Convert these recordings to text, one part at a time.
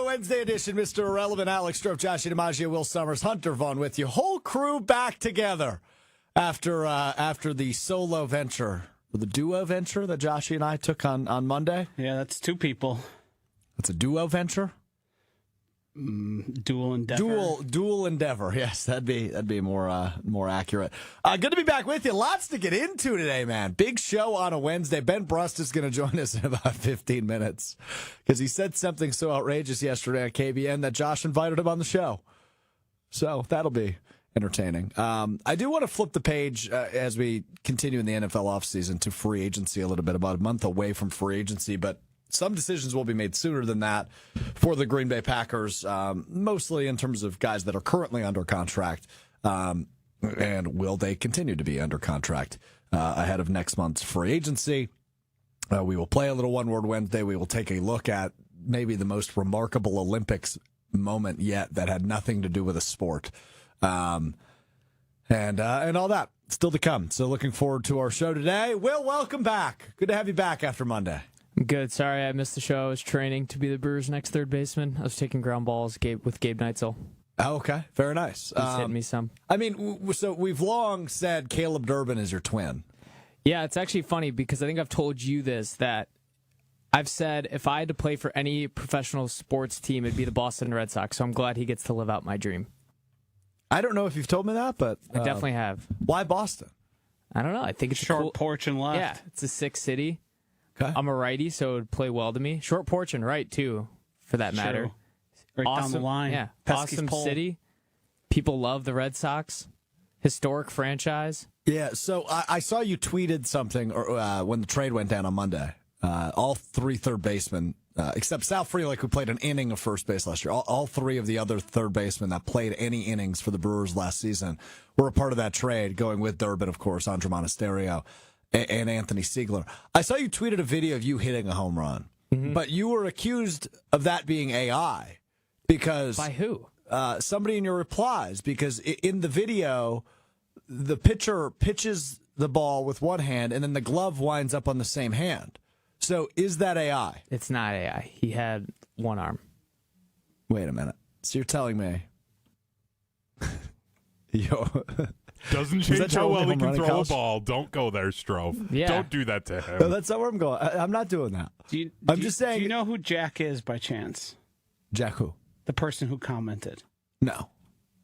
Wednesday edition. Mr. Irrelevant, Alex Strouf, Josh DiMaggio, Will Sommers, Hunter Vaughn with you. Whole crew back together after the solo venture, the duo venture that Joshy and I took on Monday. Yeah, that's two people. That's a duo venture? Dual endeavor. Dual endeavor. Yes, that'd be more accurate. Good to be back with you. Lots to get into today, man. Big show on a Wednesday. Ben Brust is going to join us in about 15 minutes because he said something so outrageous yesterday on KBN that Josh invited him on the show. So that'll be entertaining. I do want to flip the page as we continue in the NFL offseason to free agency a little bit, about a month away from free agency, but some decisions will be made sooner than that for the Green Bay Packers, mostly in terms of guys that are currently under contract, and will they continue to be under contract ahead of next month's free agency. We will play a little One Word Wednesday. We will take a look at maybe the most remarkable Olympics moment yet that had nothing to do with a sport, and all that still to come. So looking forward to our show today. Will, welcome back. Good to have you back after Monday. Good. Sorry I missed the show. I was training to be the Brewers' next third baseman. I was taking ground balls with Gabe Neitzel. Oh, okay. Very nice. He's hitting me some. I mean, so we've long said Caleb Durbin is your twin. Yeah, it's actually funny because I think I've told you this, that I've said if I had to play for any professional sports team, it'd be the Boston Red Sox. So I'm glad he gets to live out my dream. I don't know if you've told me that, but I definitely have. Why Boston? I don't know. I think it's short a cool porch and left. Yeah, it's a sick city. Okay. I'm a righty, so it would play well to me. Short porch and right, too, for that matter. Right awesome, down the line. Yeah, Pesky's awesome pole. city. People love the Red Sox. Historic franchise. Yeah, so I saw you tweeted something when the trade went down on Monday. All three third basemen, except Sal Frelick, who played an inning of first base last year, all three of the other third basemen that played any innings for the Brewers last season were a part of that trade, going with Durbin, of course, Andre Monasterio, and Anthony Siegler. I saw you tweeted a video of you hitting a home run, but you were accused of that being AI because... By who? Somebody in your replies, because in the video, the pitcher pitches the ball with one hand and then the glove winds up on the same hand. So is that AI? It's not AI. He had one arm. Wait a minute. So you're telling me... Doesn't change how well he can throw a ball. Don't go there, Strouf. Yeah. Don't do that to him. No, that's not where I'm going. I'm not doing that. I'm just saying... Do you know who Jack is by chance? Jack who? The person who commented. No.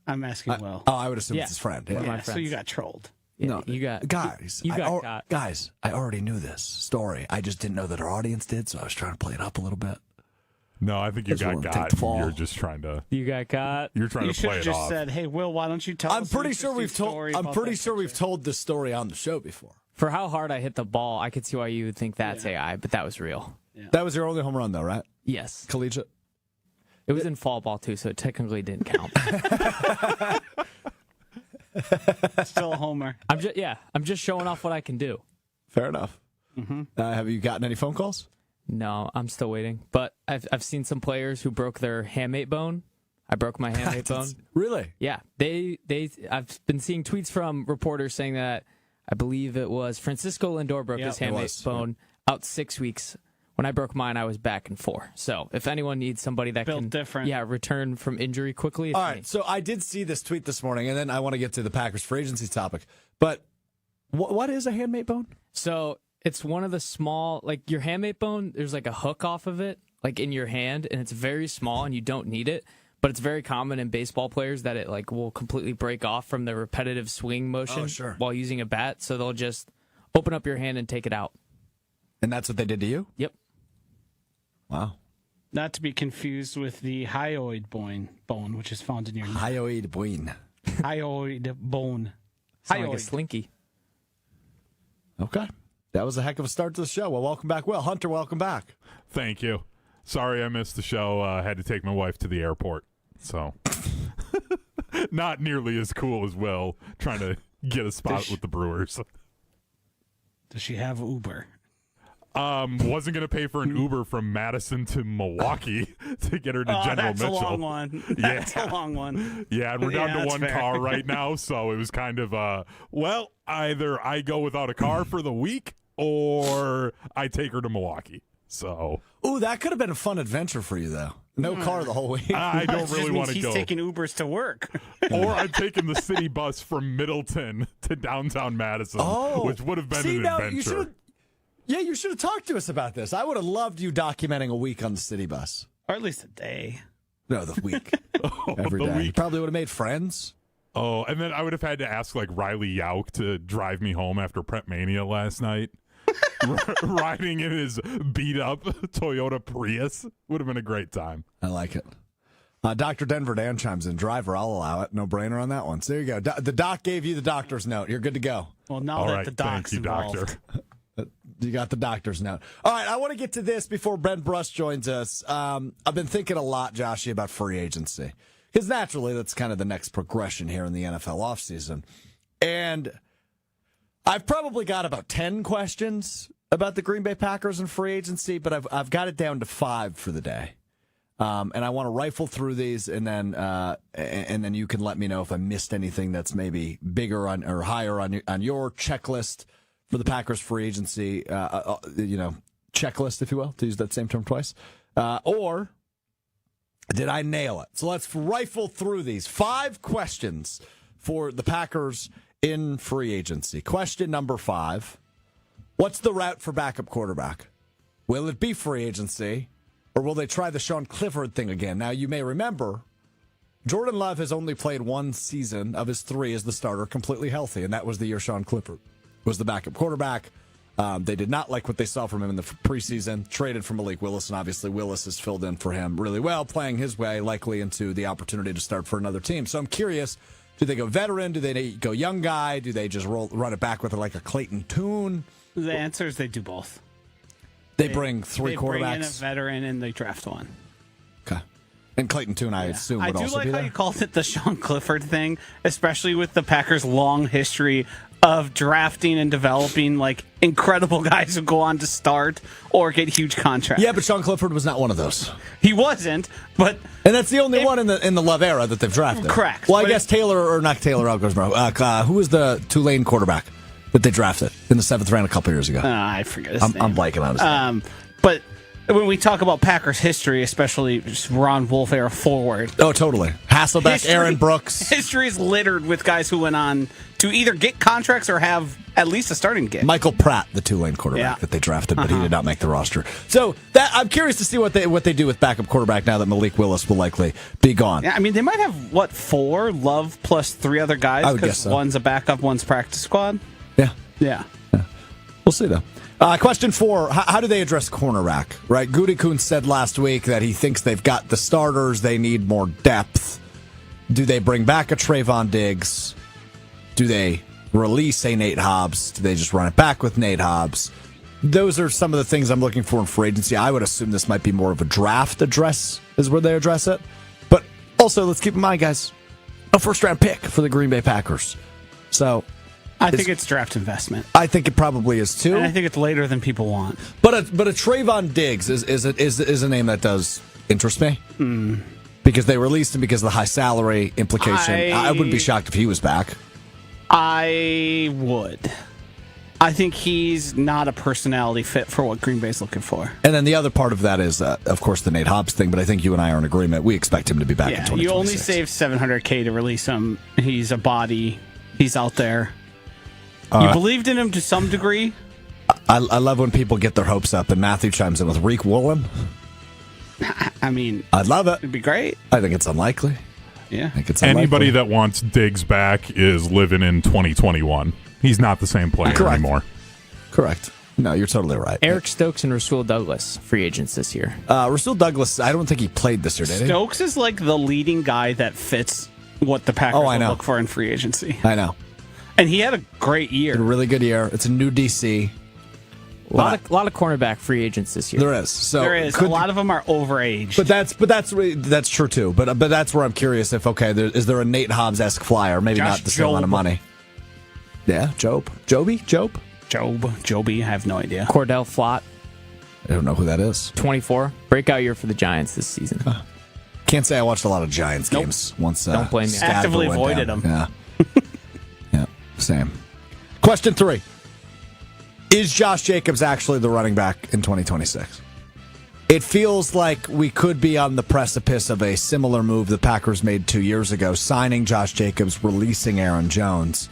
I'm asking Will. I would assume it's his friend. Yeah. Yeah, so you got trolled. Yeah, No, you got guys. You got caught. Guys, I already knew this story. I just didn't know that our audience did, so I was trying to play it up a little bit. No, I think you got got. You're just trying to. You got caught. You're trying to play it just off. said, "Hey, Will, why don't you tell us?" I'm pretty sure we've told this story on the show before. For how hard I hit the ball, I could see why you would think that's AI, but that was real. Yeah. That was your only home run, though, right? Yes. Collegiate? It was in fall ball, too, so it technically didn't count. Still a homer. I'm just showing off what I can do. Fair enough. Mm-hmm. Have you gotten any phone calls? No, I'm still waiting. But I've seen some players who broke their hamate bone. I broke my hamate bone. Really? Yeah. I've been seeing tweets from reporters saying that I believe it was Francisco Lindor broke his hamate bone out 6 weeks. When I broke mine, I was back in 4. So if anyone needs somebody that Built can different. return from injury quickly, it's All right, me. so I did see this tweet this morning, and then I want to get to the Packers free agency topic. But what is a handmade bone? So it's one of the small, like your hamate bone, there's like a hook off of it, like in your hand, and it's very small and you don't need it. But it's very common in baseball players that it like will completely break off from the repetitive swing motion while using a bat. So they'll just open up your hand and take it out. And that's what they did to you? Yep. Wow. Not to be confused with the hyoid bone, which is found in your neck. Hyoid bone. Hyoid bone. Sound like a slinky. Okay. That was a heck of a start to the show. Well, welcome back, Will. Hunter, welcome back. Thank you. Sorry I missed the show. Had to take my wife to the airport. So, not nearly as cool as Will trying to get a spot with the Brewers. Does she have Uber? Wasn't going to pay for an Uber from Madison to Milwaukee to get her to General that's Mitchell. A long one. That's a long one. Yeah, and we're down to one fair. car right now, so it was kind of, either I go without a car for the week or I take her to Milwaukee. So, Ooh, that could have been a fun adventure for you, though. No car the whole week. I don't It just really means want to he's go. taking Ubers to work. Or I'm taking the city bus from Middleton to downtown Madison, which would have been an adventure. You should have talked to us about this. I would have loved you documenting a week on the city bus. Or at least a day. No, the week. Every the day. You week. probably would have made friends. Oh, and then I would have had to ask like Riley Yauk to drive me home after Prep Mania last night. Riding in his beat up Toyota Prius would have been a great time. I like it. Dr. Denver Dan chimes in. Driver, I'll allow it. No brainer on that one. So there you go. The doc gave you the doctor's note. You're good to go. Well, now All that right, the doc's thank you, involved. doctor. You got the doctor's note. All right, I want to get to this before Ben Bruss joins us. I've been thinking a lot, Joshy, about free agency. Because naturally, that's kind of the next progression here in the NFL offseason. And I've probably got about 10 questions about the Green Bay Packers and free agency, but I've got it down to 5 for the day. And I want to rifle through these, and then you can let me know if I missed anything that's maybe bigger on or higher on your checklist for the Packers free agency, checklist, if you will, to use that same term twice, or did I nail it? So let's rifle through these 5 questions for the Packers in free agency. Question number 5: what's the route for backup quarterback? Will it be free agency? Or will they try the Sean Clifford thing again? Now, you may remember, Jordan Love has only played 1 season of his 3 as the starter completely healthy, and that was the year Sean Clifford was the backup quarterback. They did not like what they saw from him in the preseason, traded for Malik Willis, and obviously Willis has filled in for him really well, playing his way likely into the opportunity to start for another team. So I'm curious, do they go veteran? Do they go young guy? Do they just run it back with like a Clayton Tune? The answer is they do both. They bring 3 quarterbacks. They bring in a veteran and they draft one. Okay. And Clayton Tune, I assume, would also be there. I do like how you called it the Sean Clifford thing, especially with the Packers' long history of drafting and developing like incredible guys who go on to start or get huge contracts. Yeah, but Sean Clifford was not one of those. He wasn't, but and that's the only one in the Love era that they've drafted. Correct. Well, I guess who was the Tulane quarterback that they drafted in the 7th round a couple years ago? I forget his name. I'm blanking on his name. But when we talk about Packers history, especially Ron Wolf era forward. Oh, totally. Hasselbeck, Aaron Brooks. History is littered with guys who went on to either get contracts or have at least a starting gig. Michael Pratt, the Tulane quarterback that they drafted, but he did not make the roster. So I'm curious to see what they do with backup quarterback now that Malik Willis will likely be gone. Yeah, I mean, they might have, 4? Love plus 3 other guys? I would guess so. One's a backup, one's practice squad? Yeah. Yeah. We'll see, though. Question 4, how do they address cornerback? Right, Gutekunst said last week that he thinks they've got the starters, they need more depth. Do they bring back a Trayvon Diggs? Do they release a Nate Hobbs? Do they just run it back with Nate Hobbs? Those are some of the things I'm looking for in free agency. I would assume this might be more of a draft address is where they address it. But also, let's keep in mind, guys, a first-round pick for the Green Bay Packers. So I think it's draft investment. I think it probably is too. And I think it's later than people want. But a Trayvon Diggs is a name that does interest me. Because they released him because of the high salary implication. I wouldn't be shocked if he was back. I would. I think he's not a personality fit for what Green Bay's looking for. And then the other part of that is, of course, the Nate Hobbs thing, but I think you and I are in agreement. We expect him to be back in 2026. You only saved $700K to release him. He's a body. He's out there. You believed in him to some degree. I love when people get their hopes up, and Matthew chimes in with Reek Woolen. I mean, I'd love it. It'd be great. I think it's unlikely. Yeah. I think it's unlikely. Anybody that wants Diggs back is living in 2021. He's not the same player anymore. Correct. No, you're totally right. Eric Stokes and Rasul Douglas, free agents this year. Rasul Douglas, I don't think he played this year, did he? Stokes is like the leading guy that fits what the Packers will look for in free agency. I know. And he had a great year. A really good year. It's a new DC. A lot of cornerback free agents this year. There is. So there is. A lot of them are overaged. But that's true too. But that's where I'm curious if is there a Nate Hobbs-esque flyer? Maybe not the same amount of money. Yeah, Joby. I have no idea. Cordell Flott. I don't know who that is. 24. Breakout year for the Giants this season. Can't say I watched a lot of Giants games. Once don't blame me. Actively avoided them. Yeah. Yeah. Same. Question 3. Is Josh Jacobs actually the running back in 2026? it feels like we could be on the precipice of a similar move the Packers made 2 years ago, signing Josh Jacobs, releasing Aaron Jones.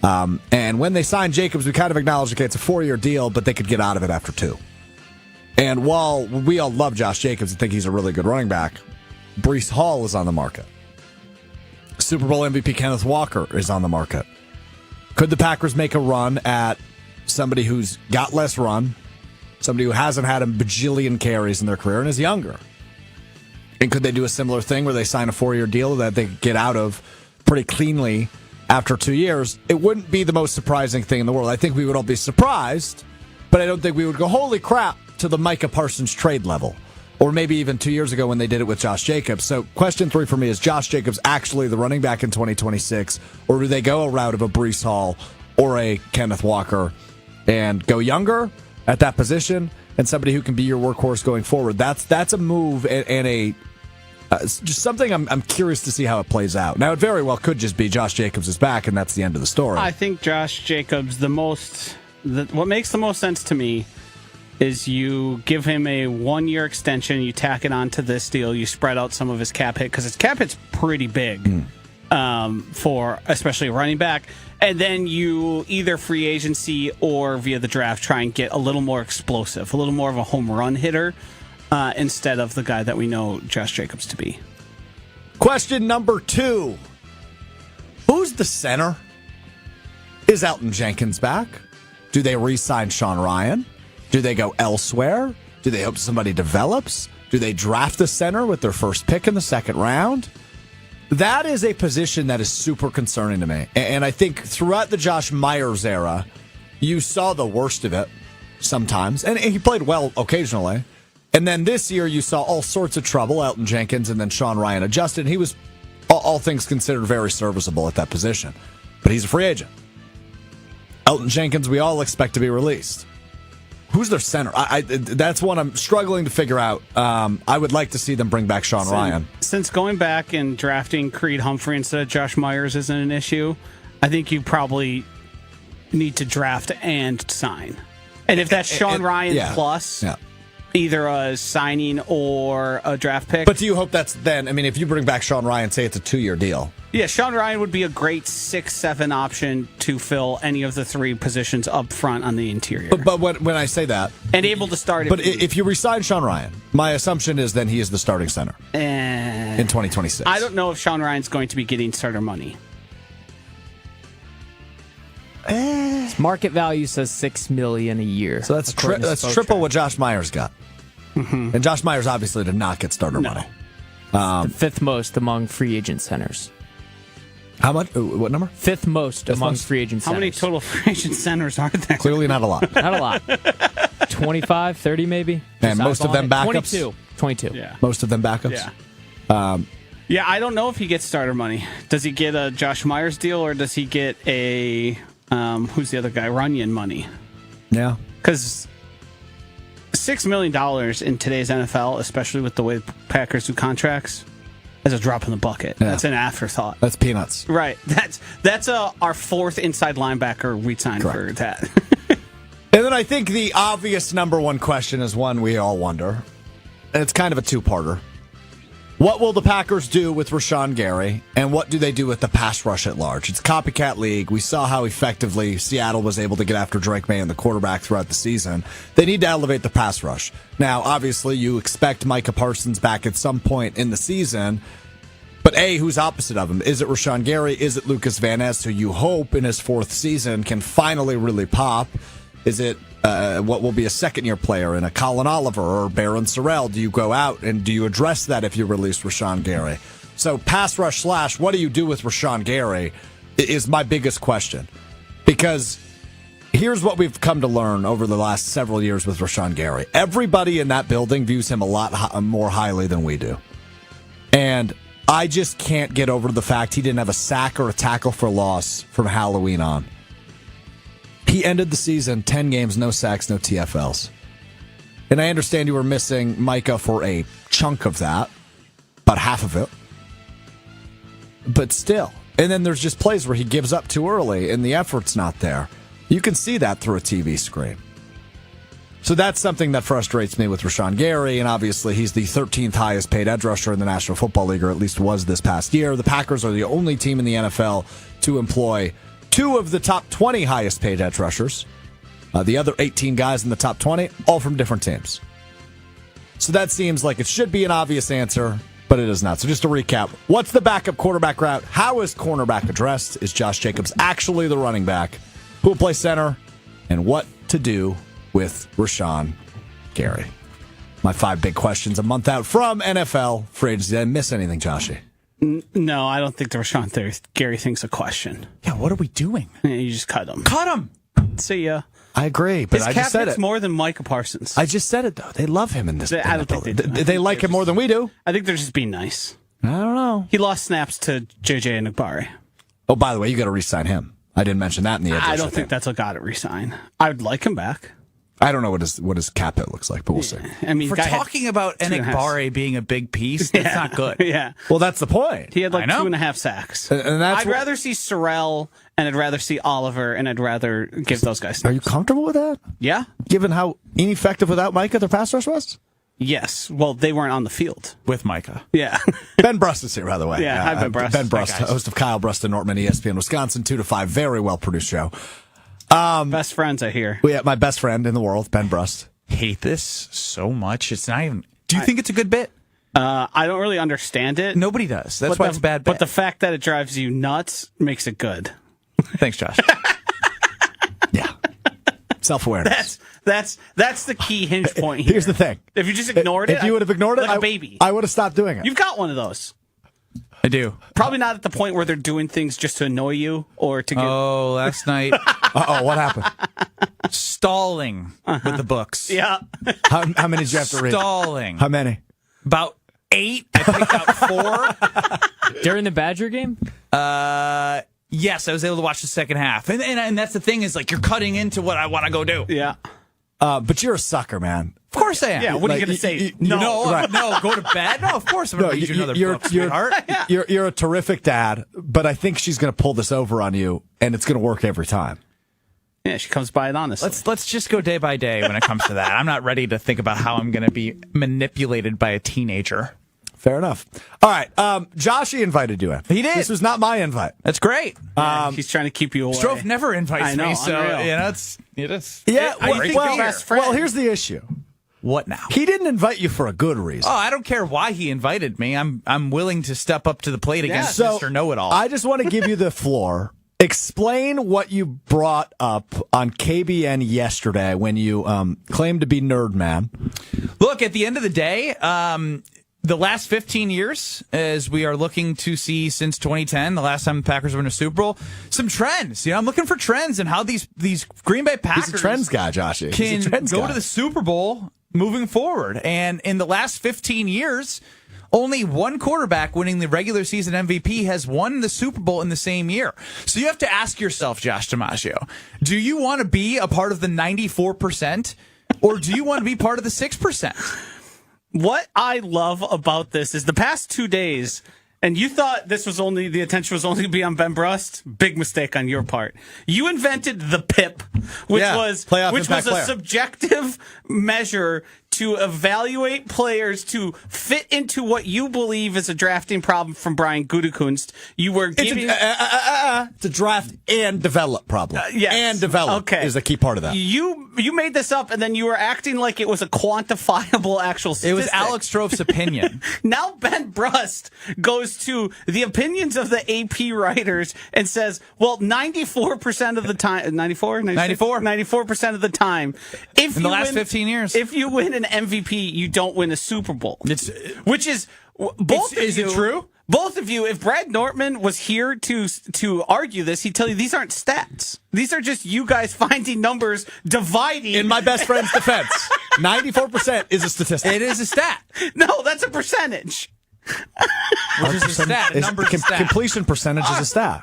And when they signed Jacobs, we kind of acknowledged, okay, it's a 4-year deal, but they could get out of it after 2. And while we all love Josh Jacobs and think he's a really good running back, Breece Hall is on the market. Super Bowl MVP Kenneth Walker is on the market. Could the Packers make a run at somebody who's got less run, somebody who hasn't had a bajillion carries in their career and is younger? And could they do a similar thing where they sign a 4-year deal that they get out of pretty cleanly after 2 years? It wouldn't be the most surprising thing in the world. I think we would all be surprised, but I don't think we would go, holy crap, to the Micah Parsons trade level. Or maybe even 2 years ago when they did it with Josh Jacobs. So question 3 for me is Josh Jacobs actually the running back in 2026? Or do they go a route of a Breece Hall or a Kenneth Walker and go younger at that position and somebody who can be your workhorse going forward? That's a move and a just something I'm curious to see how it plays out. Now, it very well could just be Josh Jacobs is back and that's the end of the story. I think Josh Jacobs, what makes the most sense to me is you give him a 1-year extension, you tack it onto this deal, you spread out some of his cap hit, because his cap hit's pretty big for especially a running back, and then you either free agency or via the draft try and get a little more explosive, a little more of a home run hitter instead of the guy that we know Josh Jacobs to be. Question number 2. Who's the center? Is Elton Jenkins back? Do they re-sign Sean Ryan? Do they go elsewhere? Do they hope somebody develops? Do they draft the center with their first pick in the second round? That is a position that is super concerning to me. And I think throughout the Josh Myers era, you saw the worst of it sometimes. And he played well occasionally. And then this year, you saw all sorts of trouble. Elton Jenkins and then Sean Ryan adjusted. He was, all things considered, very serviceable at that position. But he's a free agent. Elton Jenkins, we all expect to be released. Who's their center? That's one I'm struggling to figure out. I would like to see them bring back Sean Ryan. Since going back and drafting Creed Humphrey instead of Josh Myers isn't an issue, I think you probably need to draft and sign. And if that's Sean Ryan plus either a signing or a draft pick. But do you hope that's then? I mean, if you bring back Sean Ryan, say it's a 2-year deal. Yeah, Sean Ryan would be a great 6-7 option to fill any of the 3 positions up front on the interior. But when I say that, and able to start. If you resign Sean Ryan, my assumption is then he is the starting center in 2026. I don't know if Sean Ryan's going to be getting starter money. His market value says $6 million a year. So that's triple what Josh Myers got. Mm-hmm. And Josh Myers obviously did not get starter money. The 5th most among free agent centers. How much? What number? 5th most among free agent centers. How many total free agent centers are there? Clearly not a lot. Not a lot. 25, 30 maybe. And most of them backups? 22. Yeah. Most of them backups? Yeah. Yeah, I don't know if he gets starter money. Does he get a Josh Myers deal or does he get a, who's the other guy, Runyon money? Yeah. Because $6 million in today's NFL, especially with the way the Packers do contracts, is a drop in the bucket. Yeah. That's an afterthought. That's peanuts. Right. That's our 4th inside linebacker we signed for that. And then I think the obvious number 1 question is one we all wonder, and it's kind of a 2-parter. What will the Packers do with Rashan Gary, and what do they do with the pass rush at large? It's a copycat league. We saw how effectively Seattle was able to get after Drake May and the quarterback throughout the season. They need to elevate the pass rush. Now, obviously, you expect Micah Parsons back at some point in the season, but who's opposite of him? Is it Rashan Gary? Is it Lucas Van Ness, who you hope in his 4th season can finally really pop? Is it what will be a second-year player in a Colin Oliver or Baron Sorrell? Do you go out and do you address that if you release Rashan Gary? So pass rush / what do you do with Rashan Gary is my biggest question. Because here's what we've come to learn over the last several years with Rashan Gary. Everybody in that building views him a lot more highly than we do. And I just can't get over the fact he didn't have a sack or a tackle for loss from Halloween on. He ended the season 10 games, no sacks, no TFLs. And I understand you were missing Micah for a chunk of that, about half of it. But still. And then there's just plays where he gives up too early and the effort's not there. You can see that through a TV screen. So that's something that frustrates me with Rashan Gary, and obviously he's the 13th highest paid edge rusher in the National Football League, or at least was this past year. The Packers are the only team in the NFL to employ 2 of the top 20 highest paid edge rushers. The other 18 guys in the top 20, all from different teams. So that seems like it should be an obvious answer, but it is not. So just to recap, what's the backup quarterback route? How is cornerback addressed? Is Josh Jacobs actually the running back? Who will play center? And what to do with Rashan Gary? My 5 big questions a month out from NFL free agency. Did I miss anything, Joshy? No, I don't think the Rashan Gary thing's a question. Yeah, what are we doing? You just cut him. Cut him! See ya. I agree, but His I just cap said hits it. more than Micah Parsons. I just said it, though. They love him in this. I don't think they do. They like him more than we do. I think they're just being nice. I don't know. He lost snaps to JJ Enagbare. Oh, by the way, you got to re-sign him. I didn't mention that in the edge I rusher don't thing. think that's a got to resign. I would like him back. I don't know what his cap hit looks like, but we'll see. I mean, For guy had talking about 2.5. Enagbare being a big piece, that's not good. Yeah. Well, that's the point. He had like I know. 2.5 sacks. And that's I'd rather see Sorrell, and I'd rather see Oliver, and I'd rather give those guys. Are you comfortable with that? Yeah. Given how ineffective without Micah their pass rush was? Yes. Well, they weren't on the field. With Micah. Yeah. Ben Brust is here, by the way. Yeah, hi, Ben Brust. Ben Brust, Hi, guys. host of Kyle Brust and Nortman, ESPN Wisconsin, 2 to 5. Very well produced show. Best friends, I hear. We have my best friend in the world, Ben Brust. Hate this so much. It's not even. Do you think it's a good bit? I don't really understand it. Nobody does. That's but why the- it's a bad bit. But the fact that it drives you nuts makes it good. Thanks, Josh. Yeah. Self-awareness. That's the key hinge point here. Here's the thing. If you just ignored it, If you would have ignored it, like a baby. I would have stopped doing it. You've got one of those. I do. Probably not at the point where they're doing things just to annoy you or to get. Oh, last night, Uh-oh, what happened? stalling with the books. Yeah. How many did you have to read? Stalling. How many? About 8. I picked out 4. During the Badger game? Yes, I was able to watch the second half. And that's the thing is, like, you're cutting into what I want to go do. Yeah. But you're a sucker, man. Of course I am. Yeah. What are Like, you going to say? you- no. No, Right. no, go to bed? No, of course I'm going to read you another book, sweetheart. You're a terrific dad, but I think she's going to pull this over on you, and it's going to work every time. Yeah, she comes by it honestly. Let's just go day by day when it comes to that. I'm not ready to think about how I'm going to be manipulated by a teenager. Fair enough. All right. Joshy invited you in. He did. This was not my invite. That's great. Yeah, he's trying to keep you away. Strouf never invites I know, me, so unreal. you know it is. Yeah. I think well, you're best friend. well, here's the issue. What now? He didn't invite you for a good reason. Oh, I don't care why he invited me. I'm willing to step up to the plate against So Mr. Know-It-All. I just want to give you the floor. Explain what you brought up on KBN yesterday when you claimed to be Nerd Man. Look, at the end of the day, the last 15 years, as we are looking to see since 2010, the last time the Packers were in a Super Bowl, some trends. You know, I'm looking for trends and how these Green Bay Packers He's a trends guy, Joshy. can He's a trends go guy. to the Super Bowl moving forward. And in the last 15 years, only one quarterback winning the regular season MVP has won the Super Bowl in the same year. So you have to ask yourself, Josh DiMaggio, do you want to be a part of the 94% or do you want to be part of the 6%? What I love about this is the past 2 days, and you thought this was only the attention was only to be on Ben Brust. Big mistake on your part. You invented the PIP, which Yeah, was playoff which impact was a player. subjective measure to evaluate players to fit into what you believe is a drafting problem from Brian Gutekunst. You were giving It's a draft and develop problem. yes. And develop Okay. is a key part of that. you made this up, and then you were acting like it was a quantifiable actual It statistic. was Alex Strouf's opinion. Now Ben Brust goes to the opinions of the AP writers and says, well, 94% of the time, 94%? 94% of the time, if In you the last win, 15 years. if you win an MVP, you don't win a Super Bowl. Which is, both of is you. it true? Both of you, if Brad Nortman was here to argue this, he'd tell you these aren't stats. These are just you guys finding numbers, dividing. In my best friend's defense, 94% is a statistic. It is a stat. No, that's a percentage. Which is a stat. A It's- number's a stat. Completion percentage is a stat.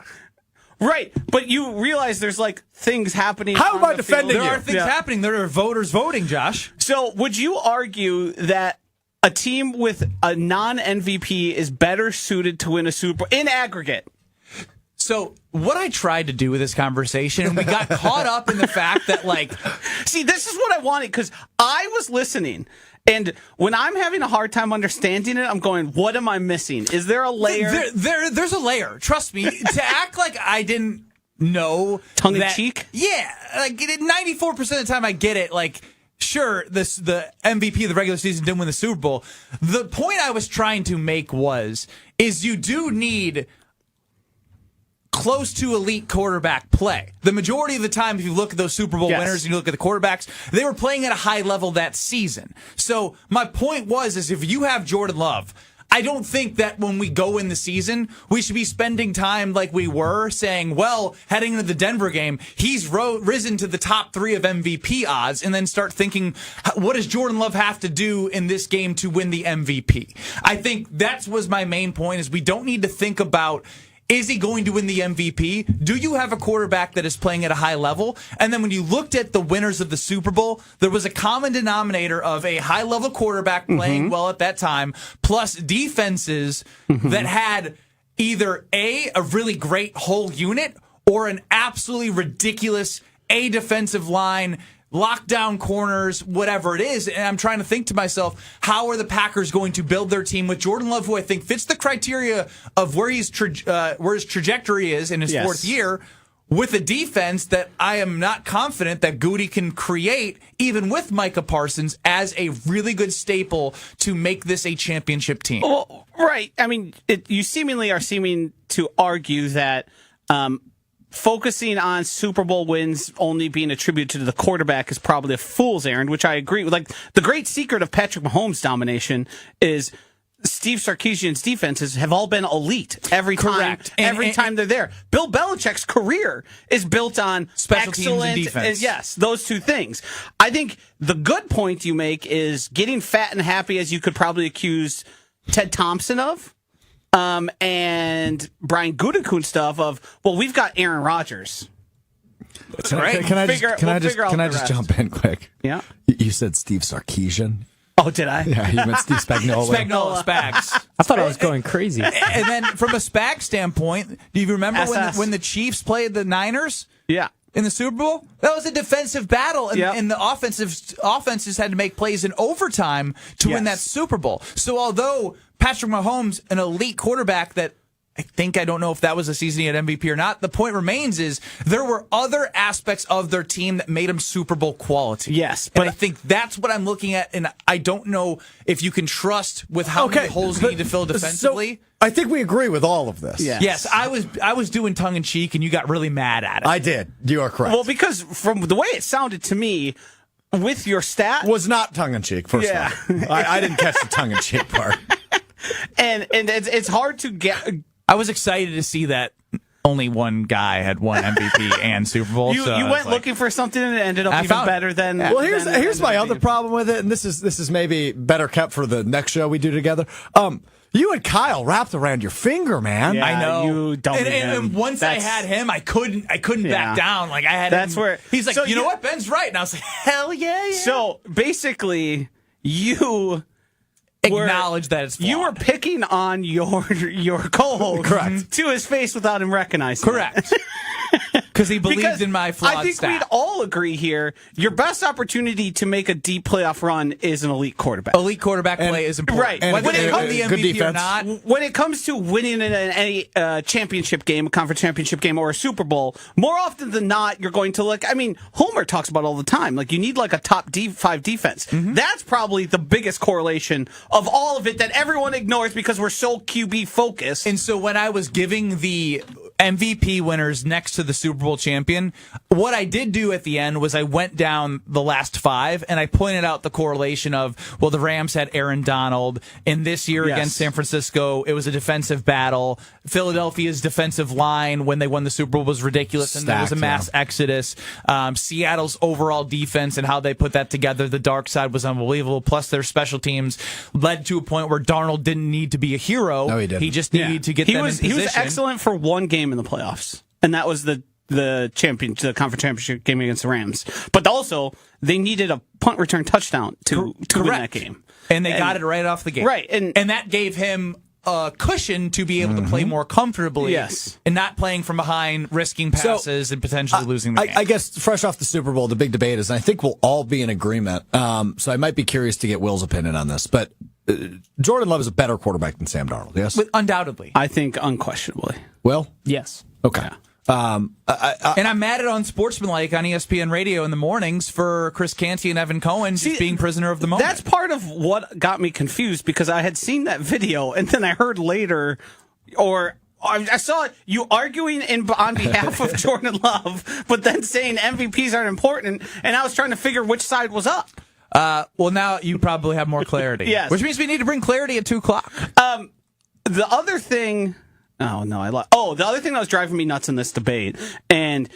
Right, but you realize there's like things happening. How on am I the defending field. There you? are things Yeah. happening. There are voters voting, Josh. So, would you argue that a team with a non-MVP is better suited to win a Super Bowl in aggregate? So what I tried to do with this conversation, and we got caught up in the fact that, like, see, this is what I wanted because I was listening. And when I'm having a hard time understanding it, I'm going, what am I missing? Is there a layer? There's a layer. Trust me. To act like I didn't know. Tongue in cheek? Yeah. Like, 94% of the time I get it. Like, sure, the MVP of the regular season didn't win the Super Bowl. The point I was trying to make is you do need close to elite quarterback play. The majority of the time, if you look at those Super Bowl winners and you look at the quarterbacks, they were playing at a high level that season. So my point is if you have Jordan Love, I don't think that when we go in the season, we should be spending time like we were saying, well, heading into the Denver game, he's risen to the top 3 of MVP odds, and then start thinking, what does Jordan Love have to do in this game to win the MVP? I think that was my main point, is we don't need to think about, is he going to win the MVP? Do you have a quarterback that is playing at a high level? And then when you looked at the winners of the Super Bowl, there was a common denominator of a high-level quarterback playing well at that time, plus defenses that had either a really great whole unit or an absolutely ridiculous defensive line, lockdown corners, whatever it is. And I'm trying to think to myself, how are the Packers going to build their team with Jordan Love, who I think fits the criteria of where his trajectory is in his fourth year, with a defense that I am not confident that Goody can create, even with Micah Parsons, as a really good staple to make this a championship team. Well, right. I mean, you seemingly are seeming to argue that focusing on Super Bowl wins only being attributed to the quarterback is probably a fool's errand, which I agree with. Like, the great secret of Patrick Mahomes' domination is Steve Sarkisian's defenses have all been elite every time. Correct. Every time they're there. Bill Belichick's career is built on special teams and defense. Yes, those two things. I think the good point you make is getting fat and happy, as you could probably accuse Ted Thompson of. And Brian Gutekunst stuff of, well, we've got Aaron Rodgers. Can I just jump in quick? Yeah. You said Steve Sarkisian. Oh, did I? Yeah, you meant Steve Spagnuolo. Spags. I thought I was going crazy. And then from a Spag standpoint, do you remember when the Chiefs played the Niners? Yeah. In the Super Bowl? That was a defensive battle, and the offenses had to make plays in overtime to win that Super Bowl. So although Patrick Mahomes, an elite quarterback that I don't know if that was a season he had MVP or not, the point remains is there were other aspects of their team that made him Super Bowl quality. Yes. But I think that's what I'm looking at, and I don't know if you can trust with how many holes you need to fill defensively. So I think we agree with all of this. Yes, I was doing tongue-in-cheek, and you got really mad at it. I did. You are correct. Well, because from the way it sounded to me, with your stat... Was not tongue-in-cheek, first of all. I didn't catch the tongue-in-cheek part. And it's hard to get... I was excited to see that only one guy had won MVP and Super Bowl. You went looking for something and it ended up even better than... Well, here's my other problem with it, and this is maybe better kept for the next show we do together. You and Kyle wrapped around your finger, man. Yeah, I know. You don't. And once I had him, I couldn't back down. Like I had. That's him. where he's like, you know what, Ben's right, and I was like, hell yeah. So basically, you acknowledge that it's flawed. You were picking on your co-host correct to his face without him recognizing. Correct. Because he believed in my flawed I think stat. we'd all agree here. Your best opportunity to make a deep playoff run is an elite quarterback. Elite quarterback play is important. Right. And When it comes to good MVP or defense. not. When it comes to winning in any championship game, a conference championship game, or a Super Bowl, more often than not, you're going to look. I mean, Homer talks about it all the time. Like, you need like a top 5 defense. Mm-hmm. That's probably the biggest correlation of all of it that everyone ignores because we're so QB focused. And so when I was giving the MVP winners next to the Super Bowl champion, what I did do at the end was I went down the last 5 and I pointed out the correlation of, well, the Rams had Aaron Donald, and this year against San Francisco, it was a defensive battle. Philadelphia's defensive line when they won the Super Bowl was ridiculous, and there was a mass exodus. Seattle's overall defense and how they put that together, the dark side was unbelievable. Plus their special teams led to a point where Darnold didn't need to be a hero. No, he didn't. He just needed to get them in position. He was excellent for one game in the playoffs, and that was the conference championship game against the Rams. But also, they needed a punt return touchdown to win that game. And they got it right off the gate. Right. And that gave him cushion to be able to play more comfortably Yes. and not playing from behind, risking passes and potentially losing the game. I guess fresh off the Super Bowl, the big debate is, and I think we'll all be in agreement. So I might be curious to get Will's opinion on this, but Jordan Love is a better quarterback than Sam Darnold. Yes, Undoubtedly. I think unquestionably. Will? Yes. Okay. And I'm mad at Unsportsmanlike on ESPN Radio in the mornings for Chris Canty and Evan Cohen just being prisoner of the moment. That's part of what got me confused, because I had seen that video and then I heard later, or I saw you arguing on behalf of Jordan Love, but then saying MVPs aren't important, and I was trying to figure which side was up. Well, now you probably have more clarity. Yes. Which means we need to bring clarity at 2:00. The other thing. Oh no! the other thing that was driving me nuts in this debate, and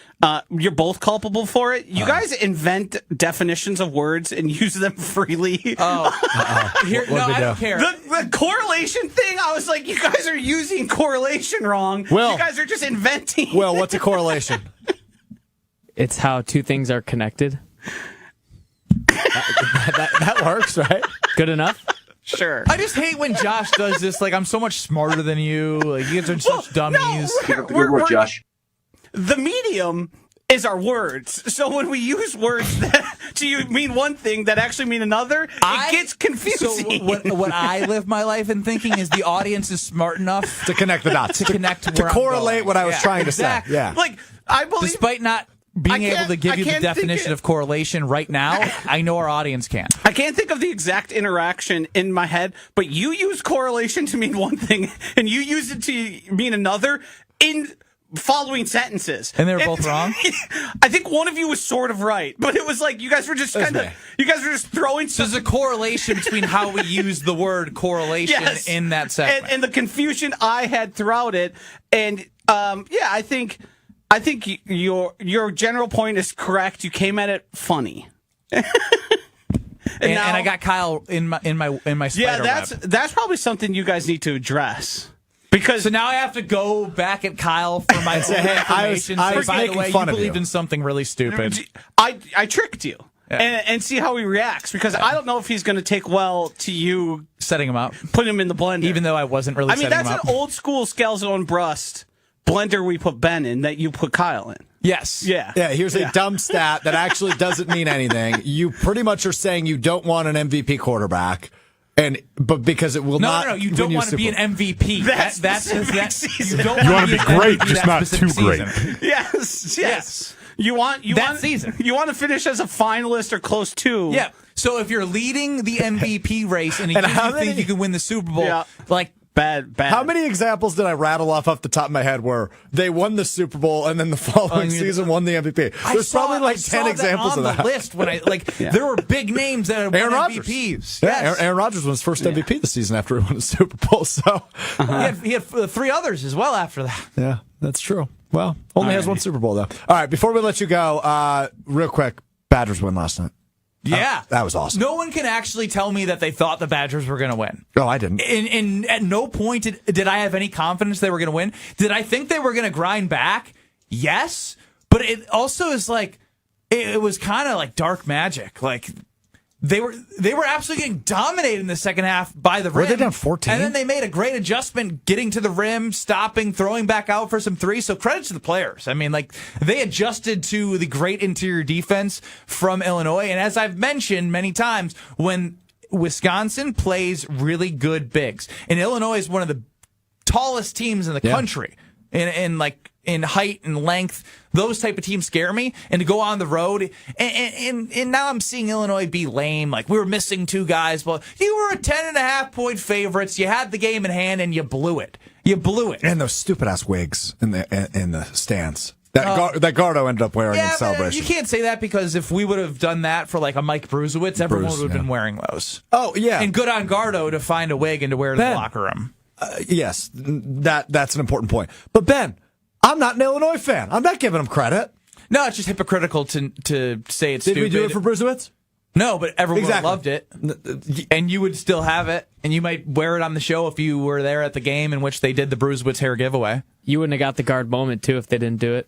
you're both culpable for it. You guys invent definitions of words and use them freely. Here, no, I don't care. The correlation thing, I was like, you guys are using correlation wrong. Will. You guys are just inventing. Will, what's a correlation? It's how two things are connected. that works, right? Good enough? Sure. I just hate when Josh does this. Like, I'm so much smarter than you. Like, you guys are such dummies. We're Josh. The medium is our words. So when we use words that to mean one thing that actually mean another, it gets confusing. So what I live my life in thinking is the audience is smart enough To connect the dots. to connect to where I'm correlate going. what I was Yeah, trying to exactly. say. Yeah. Like, I believe. Despite not being I able can't- to give I you the can't think definition it- of correlation right now, I know our audience can. I can't think of the exact interaction in my head, but you use correlation to mean one thing, and you use it to mean another in following sentences. And they were both wrong? I think one of you was sort of right, but it was like you guys were just That's kind of me. you guys were just throwing So there's a correlation between how we use the word correlation Yes. in that segment. and the confusion I had throughout it, and I think your general point is correct. You came at it funny. And now- I got Kyle in my Yeah, spider web. that's probably something you guys need to address. Because So now I have to go back at Kyle for my own hey, I was information. Say, by the making way, you fun of believed you. in something really stupid. I tricked you. Yeah. And see how he reacts, because I don't know if he's going to take well to you Setting him up, putting him in the blender. even though I wasn't really I mean, setting that's him up. an old school Scales on Brust blender we put Ben in that you put Kyle in. Yes. Yeah. Yeah, here's a dumb stat that actually doesn't mean anything. You pretty much are saying you don't want an MVP quarterback, but because it will not. No. You win don't you want to be Super an MVP. That's That's specific season. You don't You want to wanna be great, an MVP just that not specific too great. season. Yes. You want That season. You want to finish as a finalist or close to. Yeah. So if you're leading the MVP race and, And you how think many- you can win the Super Bowl, Yeah. like Bad. How many examples did I rattle off the top of my head where they won the Super Bowl and then the following season won the MVP? There's probably like 10 examples of on that. the list when there were big names that have Aaron won Rodgers. MVPs. Yeah, Yes. Aaron Rodgers won his first MVP this season after he won the Super Bowl. So, He had three others as well after that. yeah, that's true. Well, only has one Super Bowl, though. All right, before we let you go, real quick, Badgers win last night. Yeah. That was awesome. No one can actually tell me that they thought the Badgers were going to win. Oh, I didn't. And at no point did I have any confidence they were going to win. Did I think they were going to grind back? Yes. But it also is like, it was kind of like dark magic. Like, they were absolutely getting dominated in the second half by the rim. Were they down 14? And then they made a great adjustment getting to the rim, stopping, throwing back out for some threes. So credit to the players. I mean, like, they adjusted to the great interior defense from Illinois. And as I've mentioned many times, when Wisconsin plays really good bigs, and Illinois is one of the tallest teams in the country in height and length, those type of teams scare me. And to go on the road, and now I'm seeing Illinois be lame. Like, we were missing two guys. Well, you were a 10.5-point favorites. You had the game in hand, and you blew it. You blew it. And those stupid ass wigs in the stands that Gardo ended up wearing in Yeah, but celebration. you can't say that, because if we would have done that for like a Mike Bruzewicz, everyone would have been wearing those. Oh yeah, And good on Gardo to find a wig and to wear to the locker room. yes, that's an important point. But Ben, I'm not an Illinois fan. I'm not giving him credit. No, it's just hypocritical to say it's Did stupid. we do it for Bruzewicz? No, but everyone Exactly. loved it. And you would still have it. And you might wear it on the show if you were there at the game in which they did the Bruzewicz hair giveaway. You wouldn't have got the guard moment, too, if they didn't do it.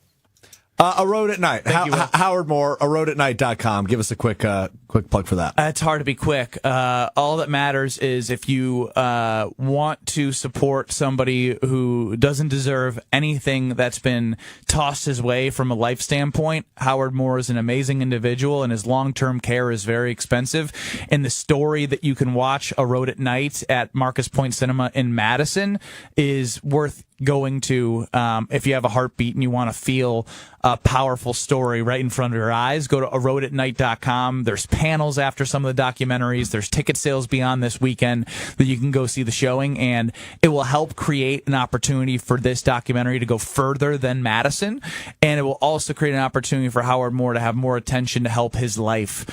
A Road at Night. Thank you, Will. Howard Moore, aroadatnight.com. Give us a quick plug for that. It's hard to be quick. All that matters is if you want to support somebody who doesn't deserve anything that's been tossed his way from a life standpoint. Howard Moore is an amazing individual, and his long-term care is very expensive. And the story that you can watch, A Road at Night, at Marcus Point Cinema in Madison is worth going to. If you have a heartbeat and you want to feel a powerful story right in front of your eyes, go to aroadatnight.com. There's panels after some of the documentaries. There's ticket sales beyond this weekend that you can go see the showing, and it will help create an opportunity for this documentary to go further than Madison, and it will also create an opportunity for Howard Moore to have more attention to help his life,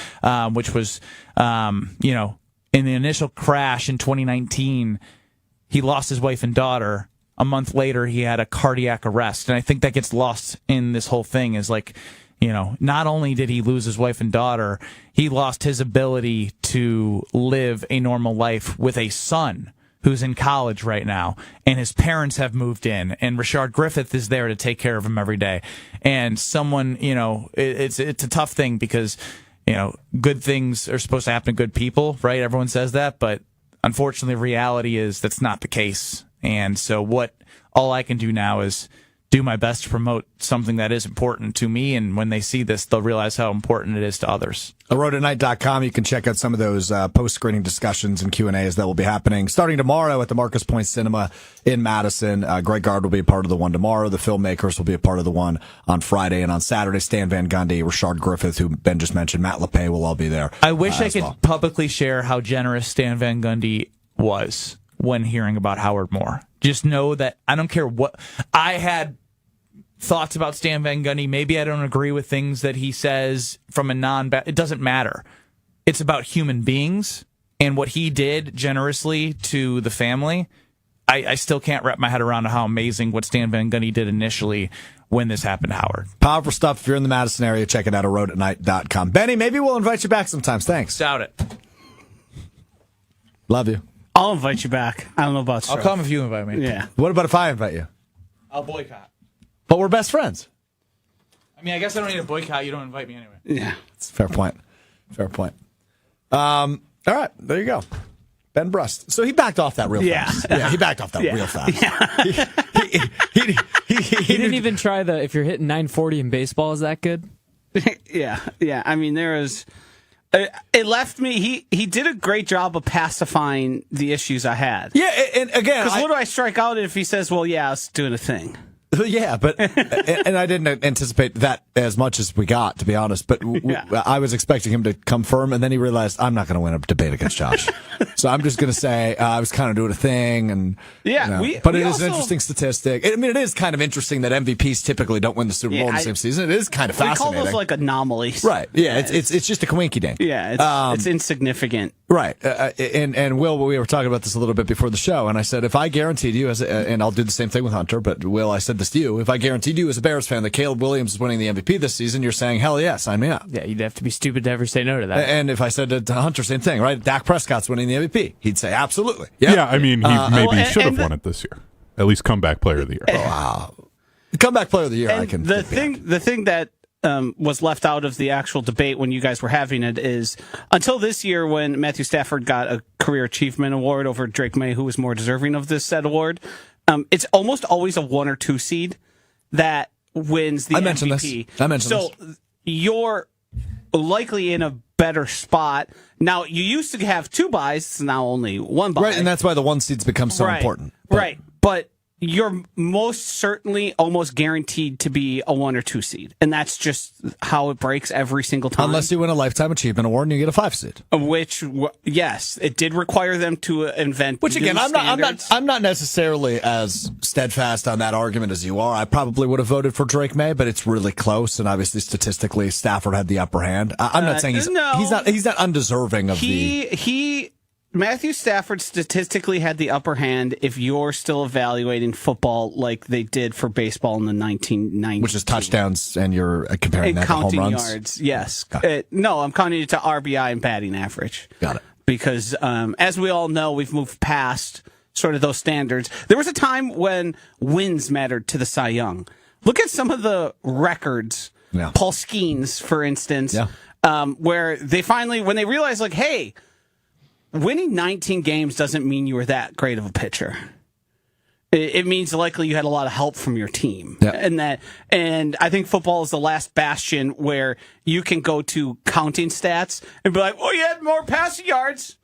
which was, in the initial crash in 2019, he lost his wife and daughter. A month later, he had a cardiac arrest. And I think that gets lost in this whole thing is like, not only did he lose his wife and daughter, he lost his ability to live a normal life with a son who's in college right now. And his parents have moved in. And Rashard Griffith is there to take care of him every day. And someone, it's a tough thing because, good things are supposed to happen to good people, right? Everyone says that. But unfortunately, reality is that's not the case. And so all I can do now is do my best to promote something that is important to me. And when they see this, they'll realize how important it is to others. aroadatnight.com. You can check out some of those post-screening discussions and Q&As that will be happening starting tomorrow at the Marcus Point Cinema in Madison. Greg Gard will be a part of the one tomorrow. The filmmakers will be a part of the one on Friday. And on Saturday, Stan Van Gundy, Rashard Griffith, who Ben just mentioned, Matt LePay will all be there. I wish I could publicly share how generous Stan Van Gundy was when hearing about Howard Moore. Just know that I don't care what I had thoughts about Stan Van Gundy. Maybe I don't agree with things that he says from it doesn't matter. It's about human beings and what he did generously to the family. I still can't wrap my head around how amazing what Stan Van Gundy did initially when this happened to Howard. Powerful stuff. If you're in the Madison area, check it out at aroadatnight.com. Benny, maybe we'll invite you back sometimes. Thanks. Doubt it. Love you. I'll invite you back. I don't know about Strouf. I'll come if you invite me. Yeah. What about if I invite you? I'll boycott. But we're best friends. I mean, I guess I don't need a boycott. You don't invite me anyway. Yeah. It's a fair point. All right, there you go. Ben Brust. So he backed off that real fast. Yeah, he backed off that real fast. Yeah. He didn't even try if you're hitting 940 in baseball, is that good? Yeah. I mean, there is... It left me. He did a great job of pacifying the issues I had. Yeah, and again, because what do I strike out if he says, "Well, yeah, I was doing a thing"? Yeah, but and I didn't anticipate that as much as we got, to be honest. But I was expecting him to come firm, and then he realized I'm not going to win a debate against Josh, so I'm just going to say I was kind of doing a thing, and but it is an interesting statistic. I mean, it is kind of interesting that MVPs typically don't win the Super Bowl in the same season. It is kind of fascinating. We call those like anomalies, right? Yeah, it's just a coinky dink. Yeah, it's insignificant. Right, and Will, we were talking about this a little bit before the show, and I said if I guaranteed you, and I'll do the same thing with Hunter, but Will, I said this to you, if I guaranteed you as a Bears fan that Caleb Williams is winning the MVP this season, you're saying hell yeah, sign me up. Yeah, you'd have to be stupid to ever say no to that. And if I said to Hunter, same thing, right? Dak Prescott's winning the MVP, he'd say absolutely. Yep. Yeah, I mean, he maybe should have won it this year, at least comeback player of the year. Wow, comeback player of the year. And I can. The thing that was left out of the actual debate when you guys were having it is until this year when Matthew Stafford got a Career Achievement Award over Drake May, who was more deserving of this said award. It's almost always a 1 or 2 seed that wins the MVP. I mentioned this. So you're likely in a better spot. Now, you used to have 2 buys. It's now only 1 buy. Right, and that's why the 1 seeds become so important. Right, but you're most certainly almost guaranteed to be a 1 or 2 seed. And that's just how it breaks every single time. Unless you win a Lifetime Achievement Award and you get a 5 seed. Which, yes, it did require them to invent. Which again, I'm not necessarily as steadfast on that argument as you are. I probably would have voted for Drake May, but it's really close, and obviously statistically, Stafford had the upper hand. I'm not saying he's not undeserving of Matthew Stafford statistically had the upper hand if you're still evaluating football like they did for baseball in the 1990s. Which is touchdowns, and you're comparing that to home runs? Yards, yes. No, I'm counting it to RBI and batting average. Got it. Because as we all know, we've moved past sort of those standards. There was a time when wins mattered to the Cy Young. Look at some of the records. Yeah. Paul Skeens, for instance, Yeah. where they finally, when they realize, like, hey, winning 19 games doesn't mean you were that great of a pitcher. It means likely you had a lot of help from your team. Yeah. And I think football is the last bastion where you can go to counting stats and be like, well, you had more passing yards.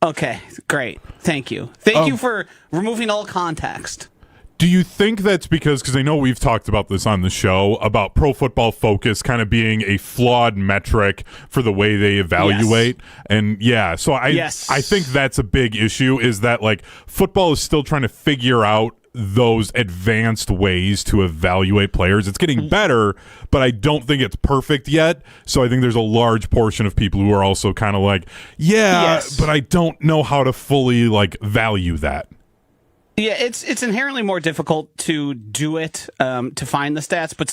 Okay, great. Thank you. Thank you for removing all context. Do you think that's because I know we've talked about this on the show, about Pro Football Focus kind of being a flawed metric for the way they evaluate? Yes. And yeah, so I think that's a big issue, is that like football is still trying to figure out those advanced ways to evaluate players. It's getting better, but I don't think it's perfect yet. So I think there's a large portion of people who are also kind of like, but I don't know how to fully like value that. Yeah, it's inherently more difficult to do it, to find the stats. But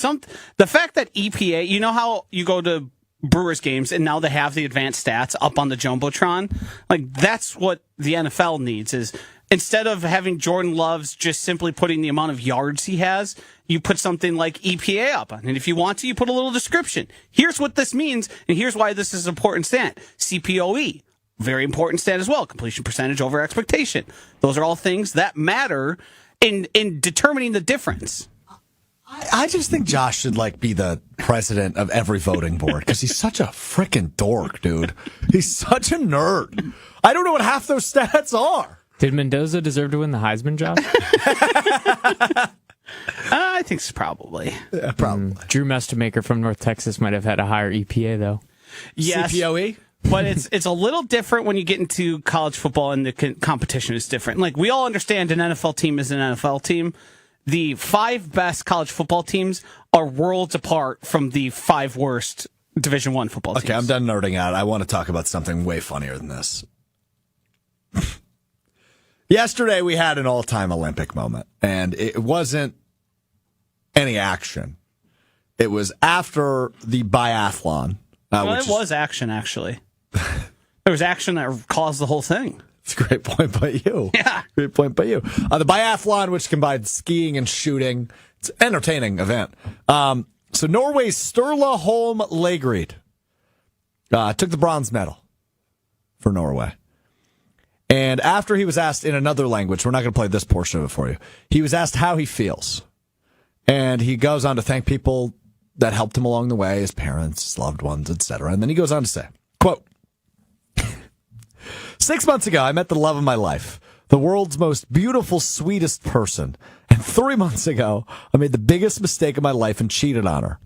the fact that EPA, you know how you go to Brewers games and now they have the advanced stats up on the Jumbotron? Like, that's what the NFL needs, is instead of having Jordan Love's just simply putting the amount of yards he has, you put something like EPA up on. And if you want to, you put a little description. Here's what this means, and here's why this is an important stat. CPOE. Very important stat as well. Completion percentage over expectation. Those are all things that matter in determining the difference. I just think Josh should like be the president of every voting board because he's such a freaking dork, dude. He's such a nerd. I don't know what half those stats are. Did Mendoza deserve to win the Heisman, Josh? I think so, probably. Yeah, probably. Drew Mestamaker from North Texas might have had a higher EPA, though. Yes. CPOE? But it's a little different when you get into college football and the competition is different. Like, we all understand an NFL team is an NFL team. The 5 best college football teams are worlds apart from the 5 worst Division I football teams. Okay, I'm done nerding out. I want to talk about something way funnier than this. Yesterday, we had an all-time Olympic moment, and it wasn't any action. It was after the biathlon. It was action, actually. There was action that caused the whole thing. It's a great point by you. Yeah. Great point by you. The biathlon, which combined skiing and shooting. It's an entertaining event. So Norway's Sturla Holm Lægreid took the bronze medal for Norway. And after he was asked in another language, we're not going to play this portion of it for you, he was asked how he feels. And he goes on to thank people that helped him along the way, his parents, his loved ones, etc. And then he goes on to say, quote, 6 months ago, I met the love of my life, the world's most beautiful, sweetest person. And 3 months ago, I made the biggest mistake of my life and cheated on her.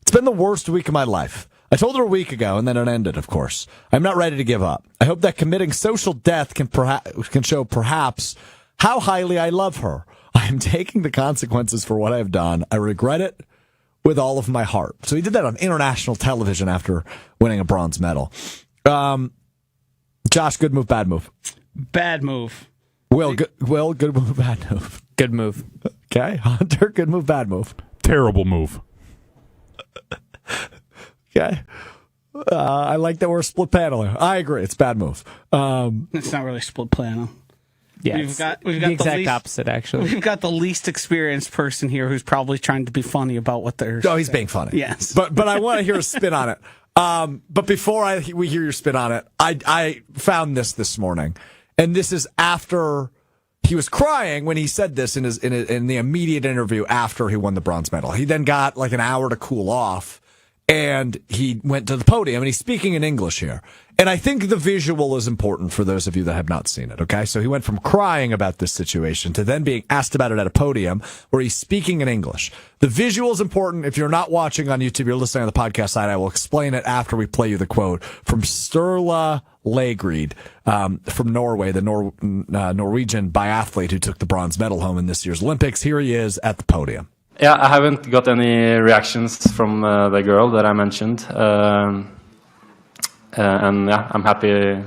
It's been the worst week of my life. I told her a week ago, and then it ended, of course. I'm not ready to give up. I hope that committing social death can show perhaps how highly I love her. I am taking the consequences for what I have done. I regret it with all of my heart. So he did that on international television after winning a bronze medal. Josh, good move, bad move. Bad move. Will, good move, bad move. Good move. Okay, Hunter, good move, bad move. Terrible move. Okay. I like that we're a split panel here. I agree. It's bad move. It's not really split panel. Yeah, we've got the exact opposite, actually. We've got the least experienced person here who's probably trying to be funny about what they're. Oh, he's being funny. Yes, but I want to hear a spin on it. But before we hear your spin on it, I found this morning, and this is after he was crying when he said this in the immediate interview after he won the bronze medal. He then got like an hour to cool off, and he went to the podium, and he's speaking in English here. And I think the visual is important for those of you that have not seen it, okay? So he went from crying about this situation to then being asked about it at a podium where he's speaking in English. The visual is important. If you're not watching on YouTube, you're listening on the podcast side, I will explain it after we play you the quote from Sturla Lægreid from Norway, the Norwegian biathlete who took the bronze medal home in this year's Olympics. Here he is at the podium. Yeah, I haven't got any reactions from the girl that I mentioned. And yeah, I'm happy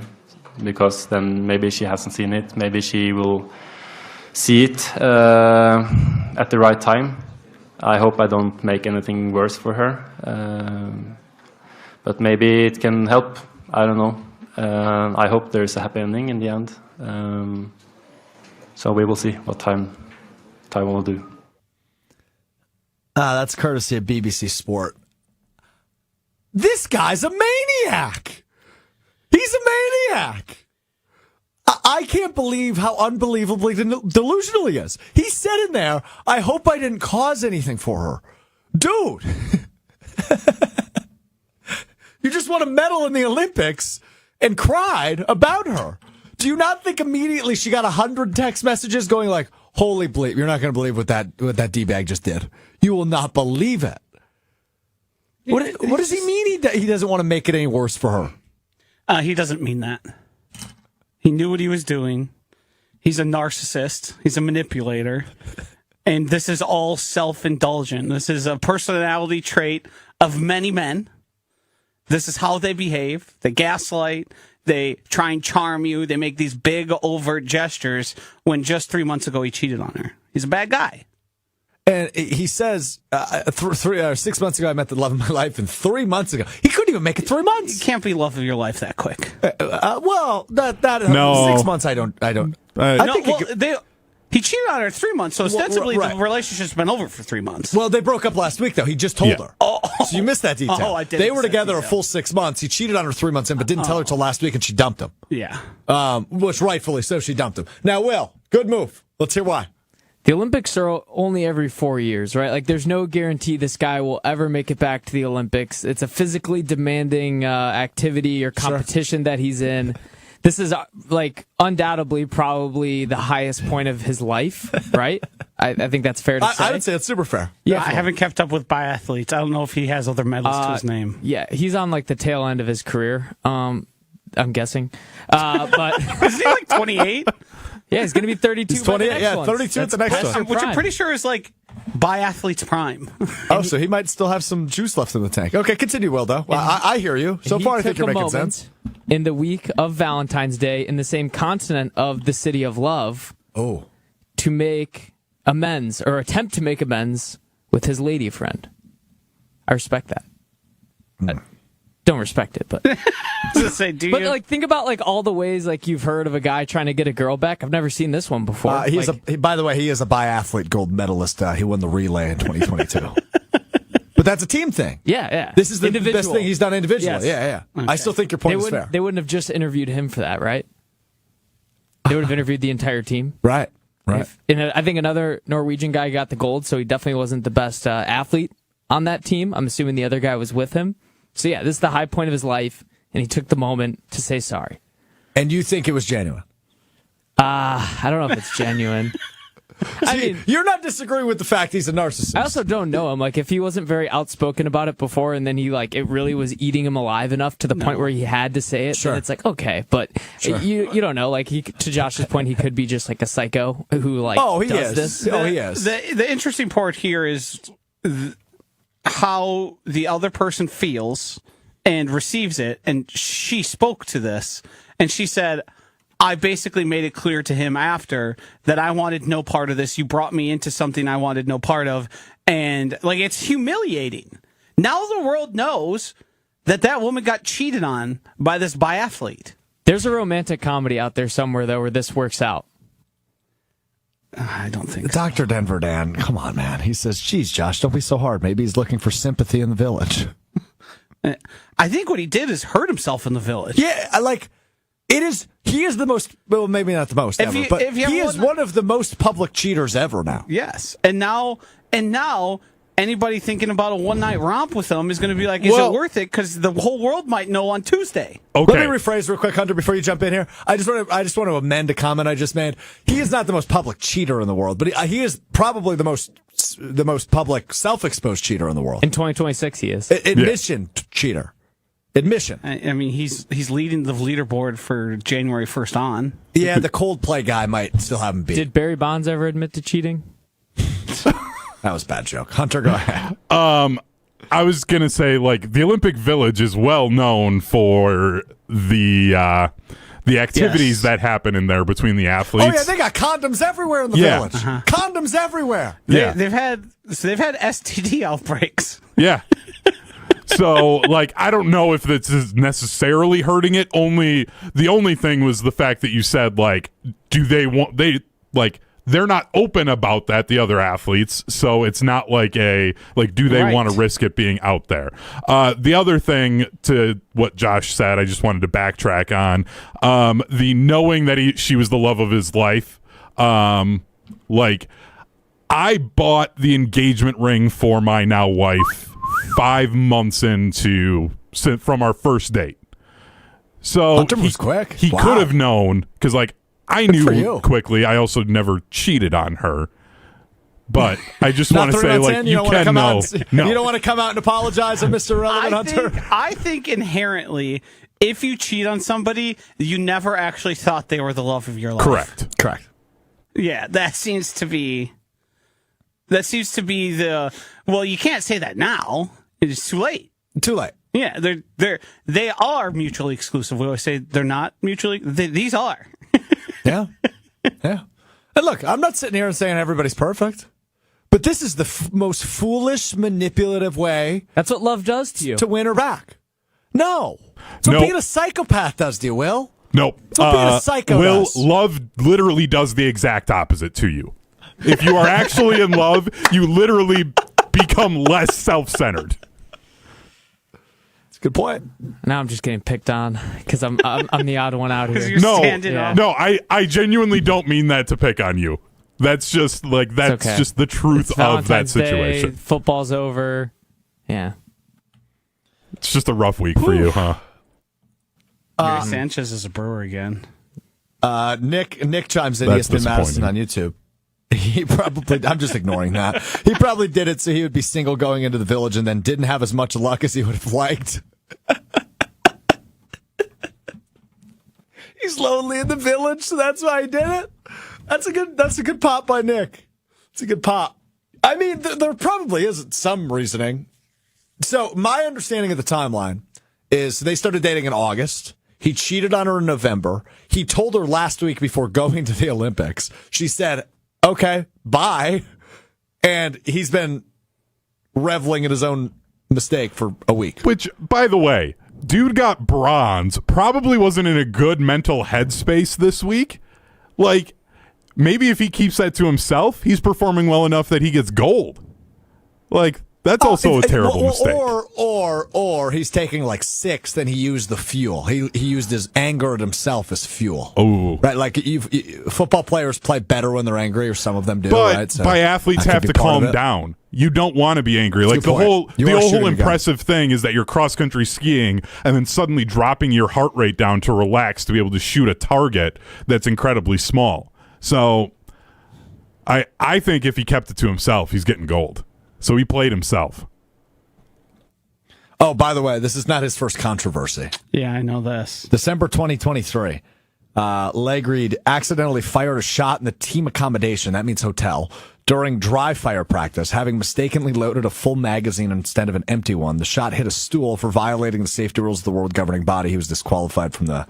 because then maybe she hasn't seen it. Maybe she will see it at the right time. I hope I don't make anything worse for her. But maybe it can help. I don't know. I hope there's a happy ending in the end. So we will see what time will do. That's courtesy of BBC Sport. This guy's a maniac. He's a maniac. I can't believe how unbelievably delusional he is. He said in there, I hope I didn't cause anything for her. Dude. You just won a medal in the Olympics and cried about her. Do you not think immediately she got 100 text messages going like, holy bleep, you're not going to believe what that D-bag just did. You will not believe it. What does he mean he doesn't want to make it any worse for her? He doesn't mean that. He knew what he was doing. He's a narcissist. He's a manipulator. And this is all self-indulgent. This is a personality trait of many men. This is how they behave. They gaslight. They try and charm you. They make these big, overt gestures when just 3 months ago he cheated on her. He's a bad guy. And he says, 6 months ago, I met the love of my life, and 3 months ago, he couldn't even make it 3 months. You can't be love of your life that quick. Well, No. 6 months, I don't. He cheated on her 3 months, so ostensibly the relationship's been over for 3 months. Well, they broke up last week, though. He just told her. Oh. So you missed that detail. Oh, I did. They were together a full 6 months. He cheated on her 3 months in, but didn't tell her till last week, and she dumped him. Yeah. Which rightfully so, she dumped him. Now, Will, good move. Let's hear why. The Olympics are only every 4 years, right? Like, there's no guarantee this guy will ever make it back to the Olympics. It's a physically demanding activity or competition that he's in. This is, undoubtedly probably the highest point of his life, right? I think that's fair to say. I would say it's super fair. Yeah, I haven't kept up with biathletes. I don't know if he has other medals to his name. Yeah, he's on, the tail end of his career, I'm guessing. But is he 28? Yeah, he's going to be 32. He's 28. Yeah, 32 at the next one. Which I'm pretty sure is biathlete's prime. So he might still have some juice left in the tank. Okay, continue, Will, though. I hear you. So far, I think you're making sense. In the week of Valentine's Day, in the same continent of the City of Love, to make amends, or attempt to make amends with his lady friend. I respect that. I don't respect it, but... think about all the ways you've heard of a guy trying to get a girl back. I've never seen this one before. By the way, he is a biathlete gold medalist. He won the relay in 2022. But that's a team thing. Yeah. This is the best thing he's done individually. Yes. Yeah. Okay. I still think your point is fair. They wouldn't have just interviewed him for that, right? They would have interviewed the entire team. Right. And I think another Norwegian guy got the gold, so he definitely wasn't the best athlete on that team. I'm assuming the other guy was with him. So yeah, this is the high point of his life, and he took the moment to say sorry. And you think it was genuine? I don't know if it's genuine. You're not disagreeing with the fact he's a narcissist. I also don't know him. If he wasn't very outspoken about it before, and then he it really was eating him alive enough to the point where he had to say it, then it's okay. But you don't know. To Josh's point, he could be just a psycho who does this. He is. The interesting part here is how the other person feels and receives it, and she spoke to this, and she said, I basically made it clear to him after that I wanted no part of this. You brought me into something I wanted no part of, and it's humiliating. Now the world knows that woman got cheated on by this biathlete. There's a romantic comedy out there somewhere, though, where this works out. I don't think Dr. Denver Dan, come on, man. He says, geez, Josh, don't be so hard. Maybe he's looking for sympathy in the village. I think what he did is hurt himself in the village. Yeah, it is. He is the most, well, maybe not the most ever, but he is one of the most public cheaters ever now. Yes. And now anybody thinking about a one-night romp with him is going to be is it worth it? Because the whole world might know on Tuesday. Okay. Let me rephrase real quick, Hunter, before you jump in here. I just want to amend a comment I just made. He is not the most public cheater in the world, but he is probably the most public self-exposed cheater in the world. In 2026, he is. Cheater. Admission. I mean, he's leading the leaderboard for January 1st on. Yeah, the Coldplay guy might still have him beat. Did Barry Bonds ever admit to cheating? That was a bad joke. Hunter, go ahead. I was going to say, the Olympic Village is well known for the activities that happen in there between the athletes. Oh, yeah, they got condoms everywhere in the village. Uh-huh. Condoms everywhere. They've had STD outbreaks. Yeah. So, I don't know if this is necessarily hurting it. The only thing was the fact that you said, do they want, they're not open about that, the other athletes, so it's not like do they want to risk it being out there. The other thing to what Josh said, I just wanted to backtrack on, the knowing that she was the love of his life. Like, I bought the engagement ring for my now wife 5 months from our first date. So Hunter was quick. He could have known, because like I Good for knew you. quickly. I also never cheated on her. But I just want to say, like, you can know. No. You don't want to come out and apologize to Mr. Relevant Hunter? I think inherently, if you cheat on somebody, you never actually thought they were the love of your life. Correct. Yeah, that seems to be the, well, you can't say that now. It's too late. Too late. Yeah, they are mutually exclusive. We always say they're not mutually. These are. Yeah. And look, I'm not sitting here and saying everybody's perfect, but this is the most foolish, manipulative way. That's what love does to you. To win her back. No. So being a psychopath does to you, Will. Nope. So being a psycho Will, does. love literally does the exact opposite to you. If you are actually in love, you literally become less self-centered. Good point. Now I'm just getting picked on because I'm the odd one out here. No, I genuinely don't mean that to pick on you. That's just just the truth of that situation. Day, football's over. Yeah. It's just a rough week for you, huh? Gary Sanchez is a Brewer again. Nick chimes in. That's ESPN Madison on YouTube. He probably, I'm just ignoring that. He probably did it so he would be single going into the Village and then didn't have as much luck as he would have liked. He's lonely in the Village, so that's why he did it. That's a good pop by Nick. It's a good pop. I mean, there probably is some reasoning. So my understanding of the timeline is they started dating in August. He cheated on her in November. He told her last week before going to the Olympics. She said, okay, bye. And he's been reveling in his own mistake for a week. Which, by the way, dude got bronze, probably wasn't in a good mental headspace this week. Like, maybe if he keeps that to himself, he's performing well enough that he gets gold. Like, that's also a terrible mistake. Or he's taking like 6, then he used the fuel. He used his anger at himself as fuel. Oh, right. Like football players play better when they're angry, or some of them do. But right? So athletes have to calm down. You don't want to be angry. Like the whole impressive thing is that you're cross country skiing and then suddenly dropping your heart rate down to relax to be able to shoot a target that's incredibly small. So I think if he kept it to himself, he's getting gold. So he played himself. Oh, by the way, this is not his first controversy. Yeah, I know this. December 2023, Lægreid accidentally fired a shot in the team accommodation, that means hotel, during dry fire practice, having mistakenly loaded a full magazine instead of an empty one. The shot hit a stool. For violating the safety rules of the world governing body, he was disqualified from the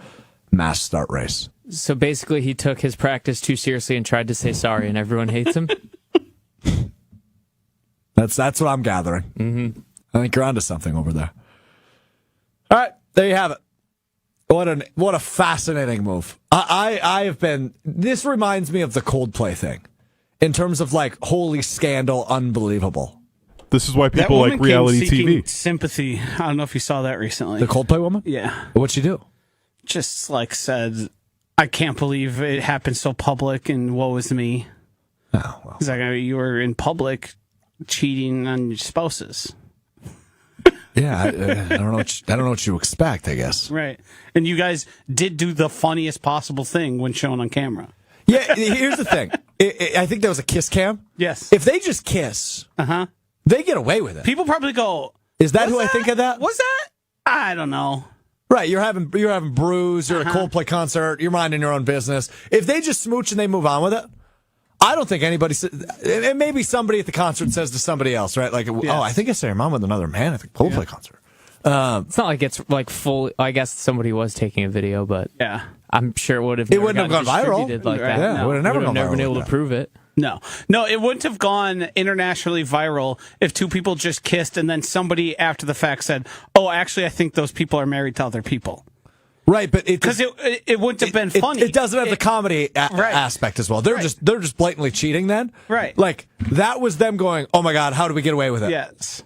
mass start race. So basically, he took his practice too seriously and tried to say sorry, and everyone hates him? That's what I'm gathering. Mm-hmm. I think you're onto something over there. All right, there you have it. What a fascinating move. I have been. This reminds me of the Coldplay thing, in terms of like holy scandal, unbelievable. This is why people like reality TV. Sympathy. I don't know if you saw that recently. The Coldplay woman. Yeah. What'd she do? Just like said, I can't believe it happened so public, and woe is me. Oh well. He's like, you were in public cheating on your spouses. Yeah, I don't know what you expect, I guess. Right. And you guys did do the funniest possible thing when shown on camera. Yeah, here's the thing. I think that was a kiss cam. Yes. If they just kiss, they get away with it. People probably go, is that who I think of that? Was that? I don't know. Right, you're having brews, you're at a Coldplay concert, you're minding your own business. If they just smooch and they move on with it, I don't think anybody, and maybe somebody at the concert says to somebody else, right? Like, yes. Oh, I think I saw your mom with another man at the Coldplay concert. It's not like it's like full. I guess somebody was taking a video, but yeah, I'm sure it would have. It wouldn't have gone viral like that. Yeah, no, it would have never been able to prove it. No, it wouldn't have gone internationally viral if two people just kissed and then somebody after the fact said, "Oh, actually, I think those people are married to other people." Right, but because it wouldn't have been funny. It doesn't have the comedy aspect as well. They're just blatantly cheating then. Right. Like that was them going, "Oh my god, how do we get away with it?" Yes.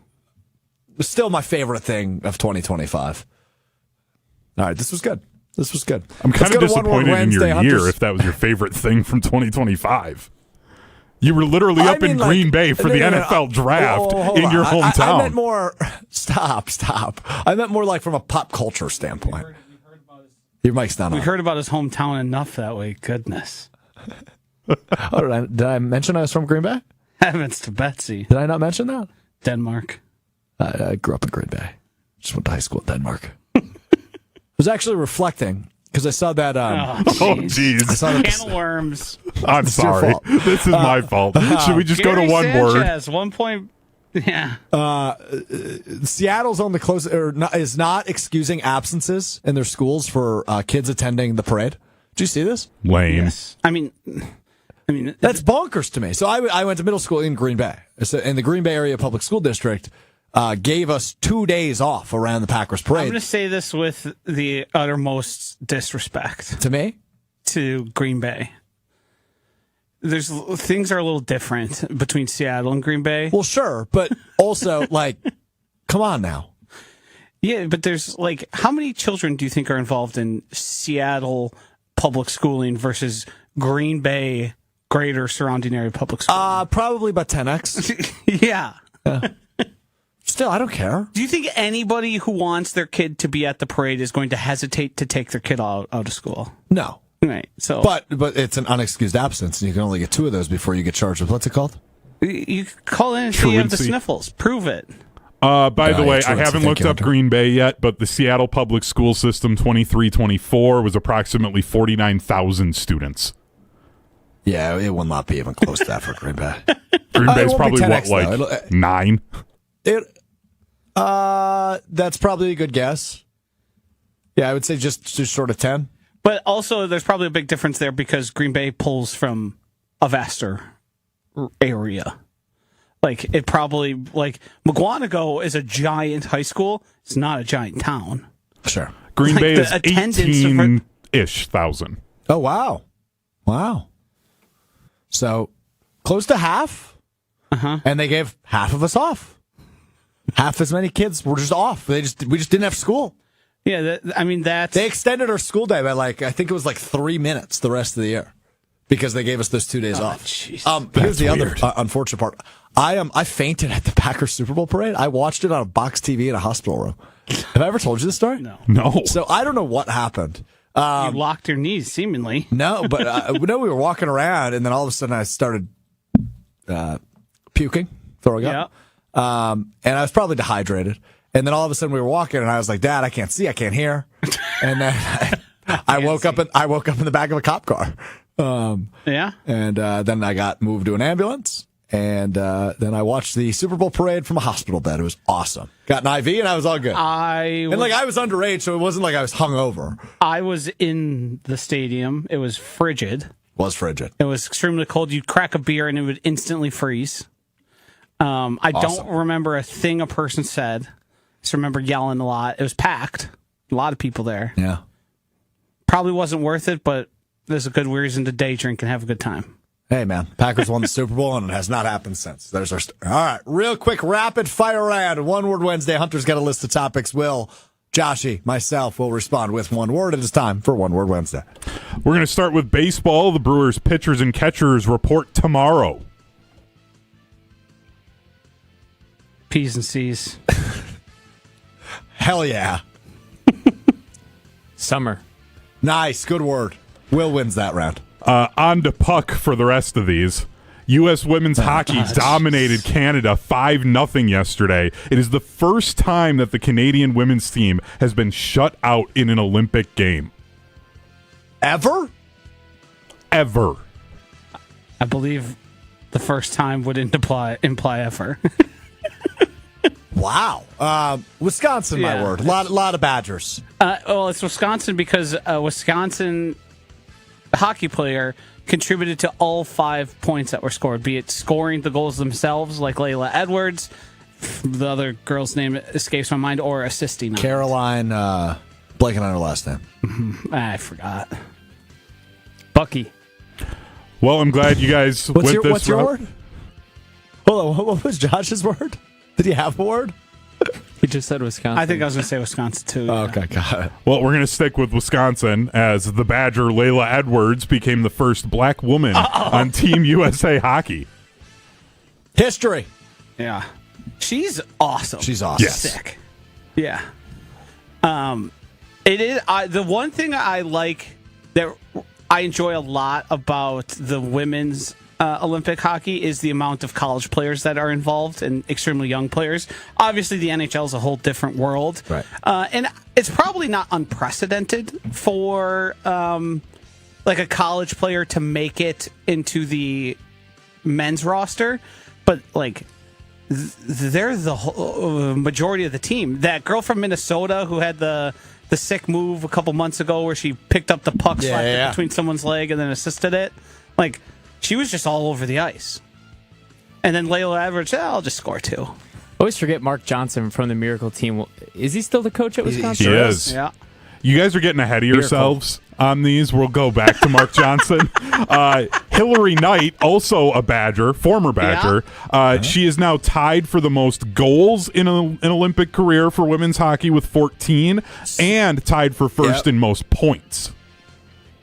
Still my favorite thing of 2025. All right, this was good. I'm kind of disappointed in your Hunters. year if that was your favorite thing from 2025 You were literally up in Green Bay for the NFL draft in your hometown. I meant more. Stop. I meant more like from a pop culture standpoint. Your mic's not on. We heard about his hometown enough that way. Goodness. Did I mention I was from Green Bay? Heavens to Betsy. Did I not mention that? Denmark. I grew up in Green Bay. Just went to high school in Denmark. I was actually reflecting because I saw that. Jeez. I saw that Can of worms. I'm sorry. This is my fault. Should we just go to one Sanchez, word? 1 point. Yeah. Seattle's on the close is not excusing absences in their schools for kids attending the parade. Did you see this? Lame. Yes. I mean, that's bonkers to me. So I went to middle school in Green Bay, and the Green Bay Area Public School District gave us 2 days off around the Packers parade. I'm going to say this with the uttermost disrespect to me, to Green Bay. Things are a little different between Seattle and Green Bay. Well, sure, but also come on now. Yeah, but there's how many children do you think are involved in Seattle public schooling versus Green Bay greater surrounding area public schooling? Probably about 10x. Yeah. Still, I don't care. Do you think anybody who wants their kid to be at the parade is going to hesitate to take their kid out of school? No. Right. So, but it's an unexcused absence, and you can only get 2 of those before you get charged with what's it called? You call in and say you have the sniffles. Prove it. By the way, I haven't looked up Green Bay yet, but the Seattle Public School System 23-24 was approximately 49,000 students. Yeah, it will not be even close to that for Green Bay. Green Bay's probably 10X, 9? That's probably a good guess. Yeah, I would say just sort of 10. But also, there's probably a big difference there because Green Bay pulls from a vaster area. It probably, McGuanago is a giant high school. It's not a giant town. Sure. Green Bay is 18-ish thousand. Oh, wow. Wow. So, close to half. Uh-huh. And they gave half of us off. Half as many kids were just off. We just didn't have school. Yeah, they extended our school day by I think it was 3 minutes the rest of the year because they gave us those 2 days off. Here's the other unfortunate part. I fainted at the Packers Super Bowl parade. I watched it on a box TV in a hospital room. Have I ever told you this story? No. So I don't know what happened. You locked your knees, seemingly. No, but we were walking around, and then all of a sudden I started puking, throwing up. Yeah. And I was probably dehydrated. And then all of a sudden we were walking, and I was like, "Dad, I can't see, I can't hear." And then I woke up in the back of a cop car. Yeah. And then I got moved to an ambulance, and then I watched the Super Bowl parade from a hospital bed. It was awesome. Got an IV, and I was all good. I was underage, so it wasn't like I was hungover. I was in the stadium. It was frigid. It was extremely cold. You'd crack a beer, and it would instantly freeze. I don't remember a thing a person said. I just remember yelling a lot. It was packed. A lot of people there. Yeah. Probably wasn't worth it, but there's a good reason to day drink and have a good time. Hey, man. Packers won the Super Bowl, and it has not happened since. There's our story. All right. Real quick, rapid fire round. One Word Wednesday. Hunter's got a list of topics. Will, Joshy, myself will respond with one word. It is time for One Word Wednesday. We're going to start with baseball. The Brewers pitchers and catchers report tomorrow. P's and C's. Hell yeah. Summer. Nice. Good word. Will wins that round. On to puck for the rest of these. U.S. women's hockey dominated Canada 5-0 yesterday. It is the first time that the Canadian women's team has been shut out in an Olympic game. Ever? Ever. I believe the first time would imply ever. Wow. Wisconsin, my word. A lot of Badgers. Well, it's Wisconsin because Wisconsin hockey player contributed to all 5 points that were scored, be it scoring the goals themselves, like Layla Edwards, the other girl's name escapes my mind, or assisting. Caroline Blanking on her last name. I forgot. Bucky. Well, I'm glad you guys went this What's your route. word? Hold on, what was Josh's word? Did he have a word? He just said Wisconsin. I think I was going to say Wisconsin, too. Oh, okay, got it. Well, we're going to stick with Wisconsin as the Badger Layla Edwards became the first black woman on Team USA hockey. History. Yeah. She's awesome. She's awesome. Yes. Sick. Yeah. It is the one thing I like that I enjoy a lot about the women's Olympic hockey is the amount of college players that are involved and extremely young players. Obviously, the NHL is a whole different world, Right. And it's probably not unprecedented for like a college player to make it into the men's roster, but like they're the whole, majority of the team. That girl from Minnesota who had the sick move a couple months ago where she picked up the puck, slapped it between someone's leg, and then assisted it. Like, she was just all over the ice. And then Layla Edwards, I'll just score 2. I always forget Mark Johnson from the Miracle team. Is he still the coach at Wisconsin? He is. Yeah. You guys are getting ahead of yourselves on these. We'll go back to Mark Johnson. Hillary Knight, also a Badger, former Badger. She is now tied for the most goals in an Olympic career for women's hockey with 14 and tied for first in most points.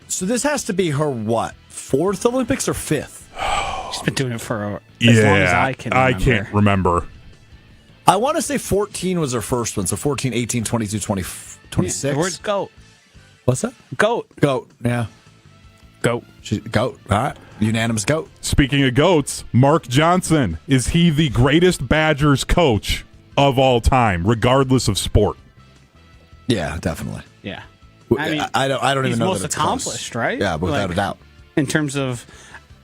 So this has to be her, what, 4th Olympics or 5th? She's been doing it for as long as I can remember. I can't remember. I want to say 14 was her first one, so 14, 18, 22, 20, 26. The word's goat. What's that? Goat. Goat, yeah. Goat. Goat, all right. Unanimous goat. Speaking of goats, Mark Johnson, is he the greatest Badgers coach of all time, regardless of sport? Yeah, definitely. Yeah. I don't he's even know most that it's accomplished, close. right? Yeah, without a doubt. In terms of,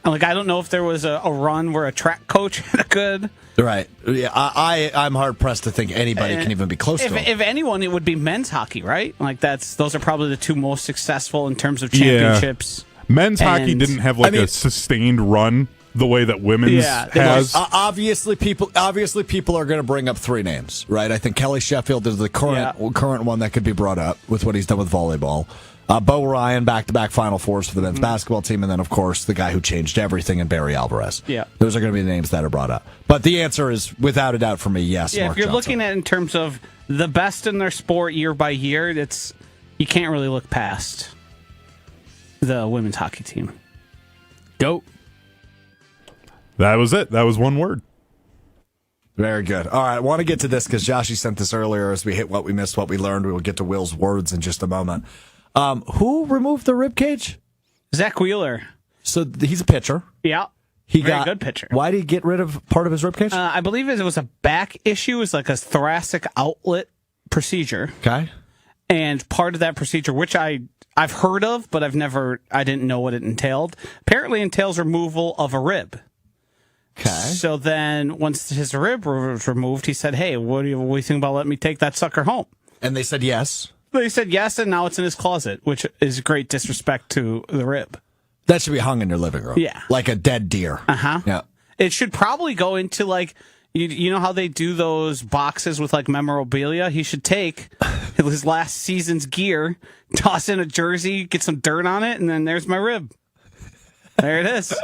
like, I don't know if there was a run where a track coach had a good. Right. Yeah, I'm hard pressed to think anybody can even be close to him. If anyone, it would be men's hockey, right? Like those are probably the two most successful in terms of championships. Men's hockey didn't have a sustained run the way that women's has. Obviously, people are going to bring up 3 names, right? I think Kelly Sheffield is the current one that could be brought up with what he's done with volleyball. Bo Ryan, back-to-back Final Fours for the men's basketball team, and then, of course, the guy who changed everything, and Barry Alvarez. Yeah. Those are going to be the names that are brought up. But the answer is, without a doubt for me, yes, Yeah, Mark if you're Johnson. looking at it in terms of the best in their sport year by year, you can't really look past the women's hockey team. Goat. That was it. That was one word. Very good. All right, I want to get to this because Joshy sent this earlier as we hit what we missed, what we learned. We will get to Will's words in just a moment. Who removed the rib cage? Zach Wheeler. So he's a pitcher. Yeah. Very good pitcher. Why did he get rid of part of his rib cage? I believe it was a back issue. It was like a thoracic outlet procedure. Okay. And part of that procedure, which I've heard of, but I didn't know what it entailed, apparently entails removal of a rib. Okay. So then once his rib was removed, he said, hey, what do you think about letting me take that sucker home? And they said yes. They said yes, and now it's in his closet, which is great disrespect to the rib. That should be hung in your living room. Yeah. Like a dead deer. Uh-huh. Yeah. It should probably go into, like, you know how they do those boxes with, like, memorabilia? He should take his last season's gear, toss in a jersey, get some dirt on it, and then there's my rib. There it is.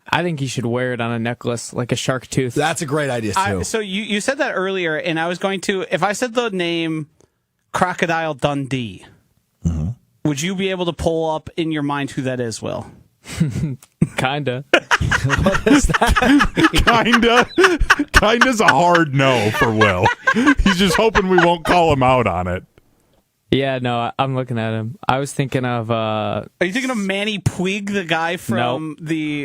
I think he should wear it on a necklace like a shark tooth. That's a great idea, too. So you said that earlier, and I was going to, if I said the name Crocodile Dundee, would you be able to pull up in your mind who that is, Will? Kinda. What is that? Kinda's a hard no for Will. He's just hoping we won't call him out on it. Yeah, no, I'm looking at him. I was thinking of... Are you thinking of Manny Puig, the guy from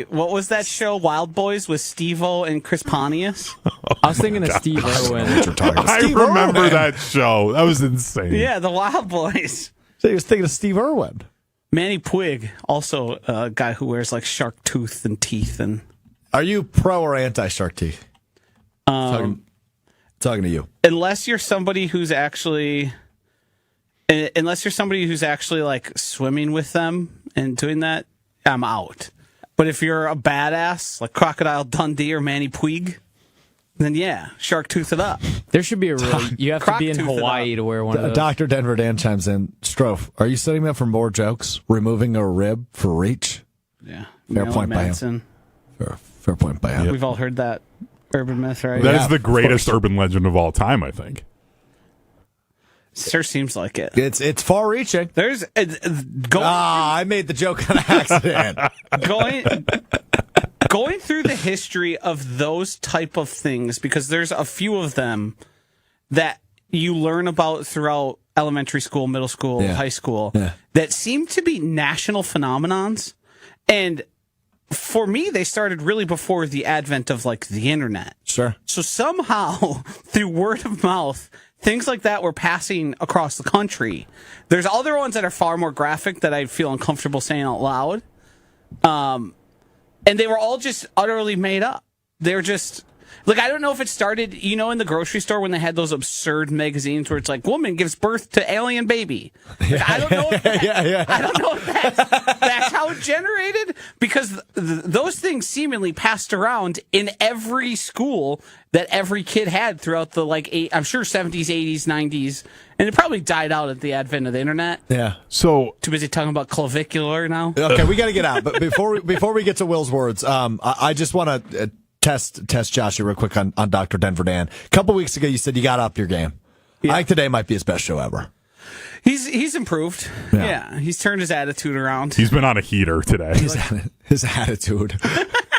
what was that show, Wild Boys, with Steve-O and Chris Pontius? I was thinking of Steve Irwin. I remember that show. That was insane. Yeah, the Wild Boys. So he was thinking of Steve Irwin. Manny Puig, also a guy who wears like shark tooth and teeth. And Are you pro or anti-shark teeth? Talking to you. Unless you're somebody who's actually like swimming with them and doing that, I'm out. But if you're a badass like Crocodile Dundee or Manny Puig, then yeah, shark tooth it up. There should be a rule. You have to be in Croc tooth it Hawaii up. to wear one of those. Dr. Denver Dan chimes in. Strouf, are you setting me up for more jokes? Removing a rib for reach? Yeah. Fair Marilyn point by him. Manson. Fair point by him. We've all heard that urban myth, right? That Yeah, is the of greatest course. urban legend of all time, I think. Sure seems like it. It's far reaching. There's I made the joke on accident. going through the history of those type of things, because there's a few of them that you learn about throughout elementary school, middle school, high school, that seem to be national phenomenons. And for me, they started really before the advent of like the internet. Sure. So somehow, through word of mouth, things like that were passing across the country. There's other ones that are far more graphic that I feel uncomfortable saying out loud. And they were all just utterly made up. They're just like, I don't know if it started, in the grocery store when they had those absurd magazines where it's like, woman gives birth to alien baby. Like, I don't know if I don't know if that's how it generated, because those things seemingly passed around in every school that every kid had throughout the I'm sure 70s, 80s, 90s, and it probably died out at the advent of the internet. Yeah. So Too busy talking about clavicular now. Okay, we got to get out. But before we get to Will's words, I just want to test Joshua real quick on Dr. Denver Dan. A couple weeks ago, you said you got to up your game. Yeah. I think today might be his best show ever. He's improved. Yeah, he's turned his attitude around. he's been on a heater today. His attitude.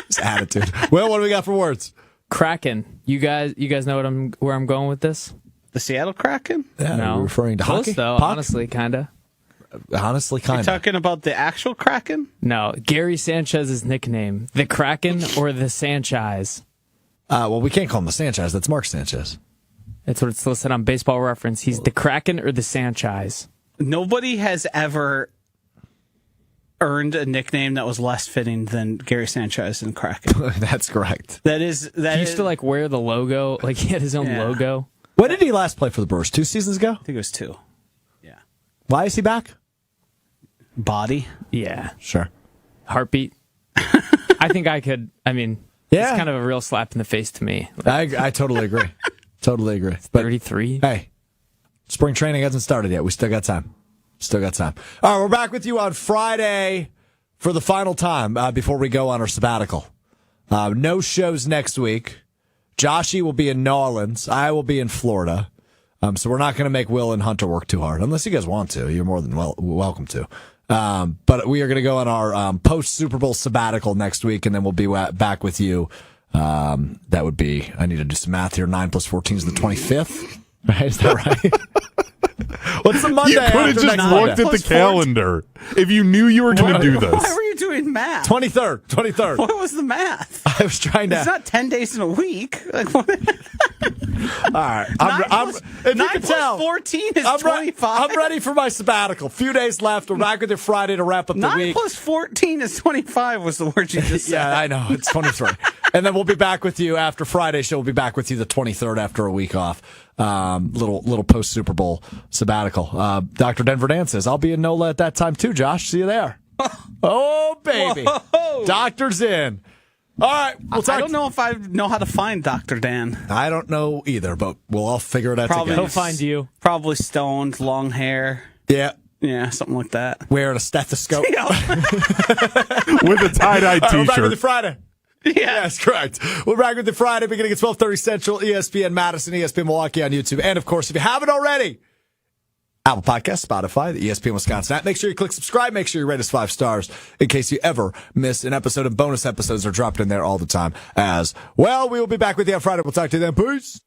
His attitude. Well, what do we got for words? Kraken. You guys know where I'm going with this? The Seattle Kraken? Yeah, No. we're referring to Close hockey? though, Puck? honestly, kinda. Honestly, kind of. Talking about the actual Kraken? No, Gary Sanchez's nickname, the Kraken or the Sanchez. Well, we can't call him the Sanchez. That's Mark Sanchez. That's what it's listed on Baseball Reference. He's the Kraken or the Sanchez. Nobody has ever earned a nickname that was less fitting than Gary Sanchez and Kraken. That's correct. He He used to wear the logo, like he had his own Yeah. logo. When did he last play for the Brewers? 2 seasons ago? I think it was 2. Yeah. Why is he back? Body. Yeah. Sure. Heartbeat. I think I could, Yeah. it's kind of a real slap in the face to me. I totally agree. Totally agree. But 33. hey, spring training hasn't started yet. We still got time. All right, we're back with you on Friday for the final time before we go on our sabbatical. No shows next week. Joshy will be in New Orleans. I will be in Florida. So we're not going to make Will and Hunter work too hard. Unless you guys want to. You're more than welcome to. But we are going to go on our post-Super Bowl sabbatical next week, and then we'll be back with you. That would be, I need to do some math here, 9 plus 14 is the 25th. Right? Is that right? What's the Monday? You could have after just next looked Monday? at the calendar if you knew you were going to do Why this. were you doing math? 23rd. What was the math? I was trying to. It's not 10 days in a week. Like, what? All right. If you 9 can plus tell, 14 is I'm 25. I'm ready for my sabbatical. Few days left. We're back with you Friday to wrap up the 9 week. plus 14 is 25 was the word you just said. Yeah, I know. It's 23. And then we'll be back with you after Friday's show. We'll be back with you the 23rd after a week off. Little post Super Bowl sabbatical. Dr. Denver Dan says, I'll be in NOLA at that time too, Josh. See you there. Oh, baby. Whoa. Doctor's in. All right. We'll talk. I don't know if I know how to find Dr. Dan. I don't know either, but we'll all figure it out Probably together. He'll find you. Probably stoned, long hair. Yeah. Yeah, something like that. Wearing a stethoscope. With a tie-dye All right, we're back with you t-shirt. Friday. Yes, correct. We're back with you Friday beginning at 12:30 Central, ESPN Madison, ESPN Milwaukee on YouTube. And, of course, if you haven't already, Apple Podcasts, Spotify, the ESPN Wisconsin app. Make sure you click subscribe. Make sure you rate us 5 stars in case you ever miss an episode. And bonus episodes are dropped in there all the time as well. We will be back with you on Friday. We'll talk to you then. Peace.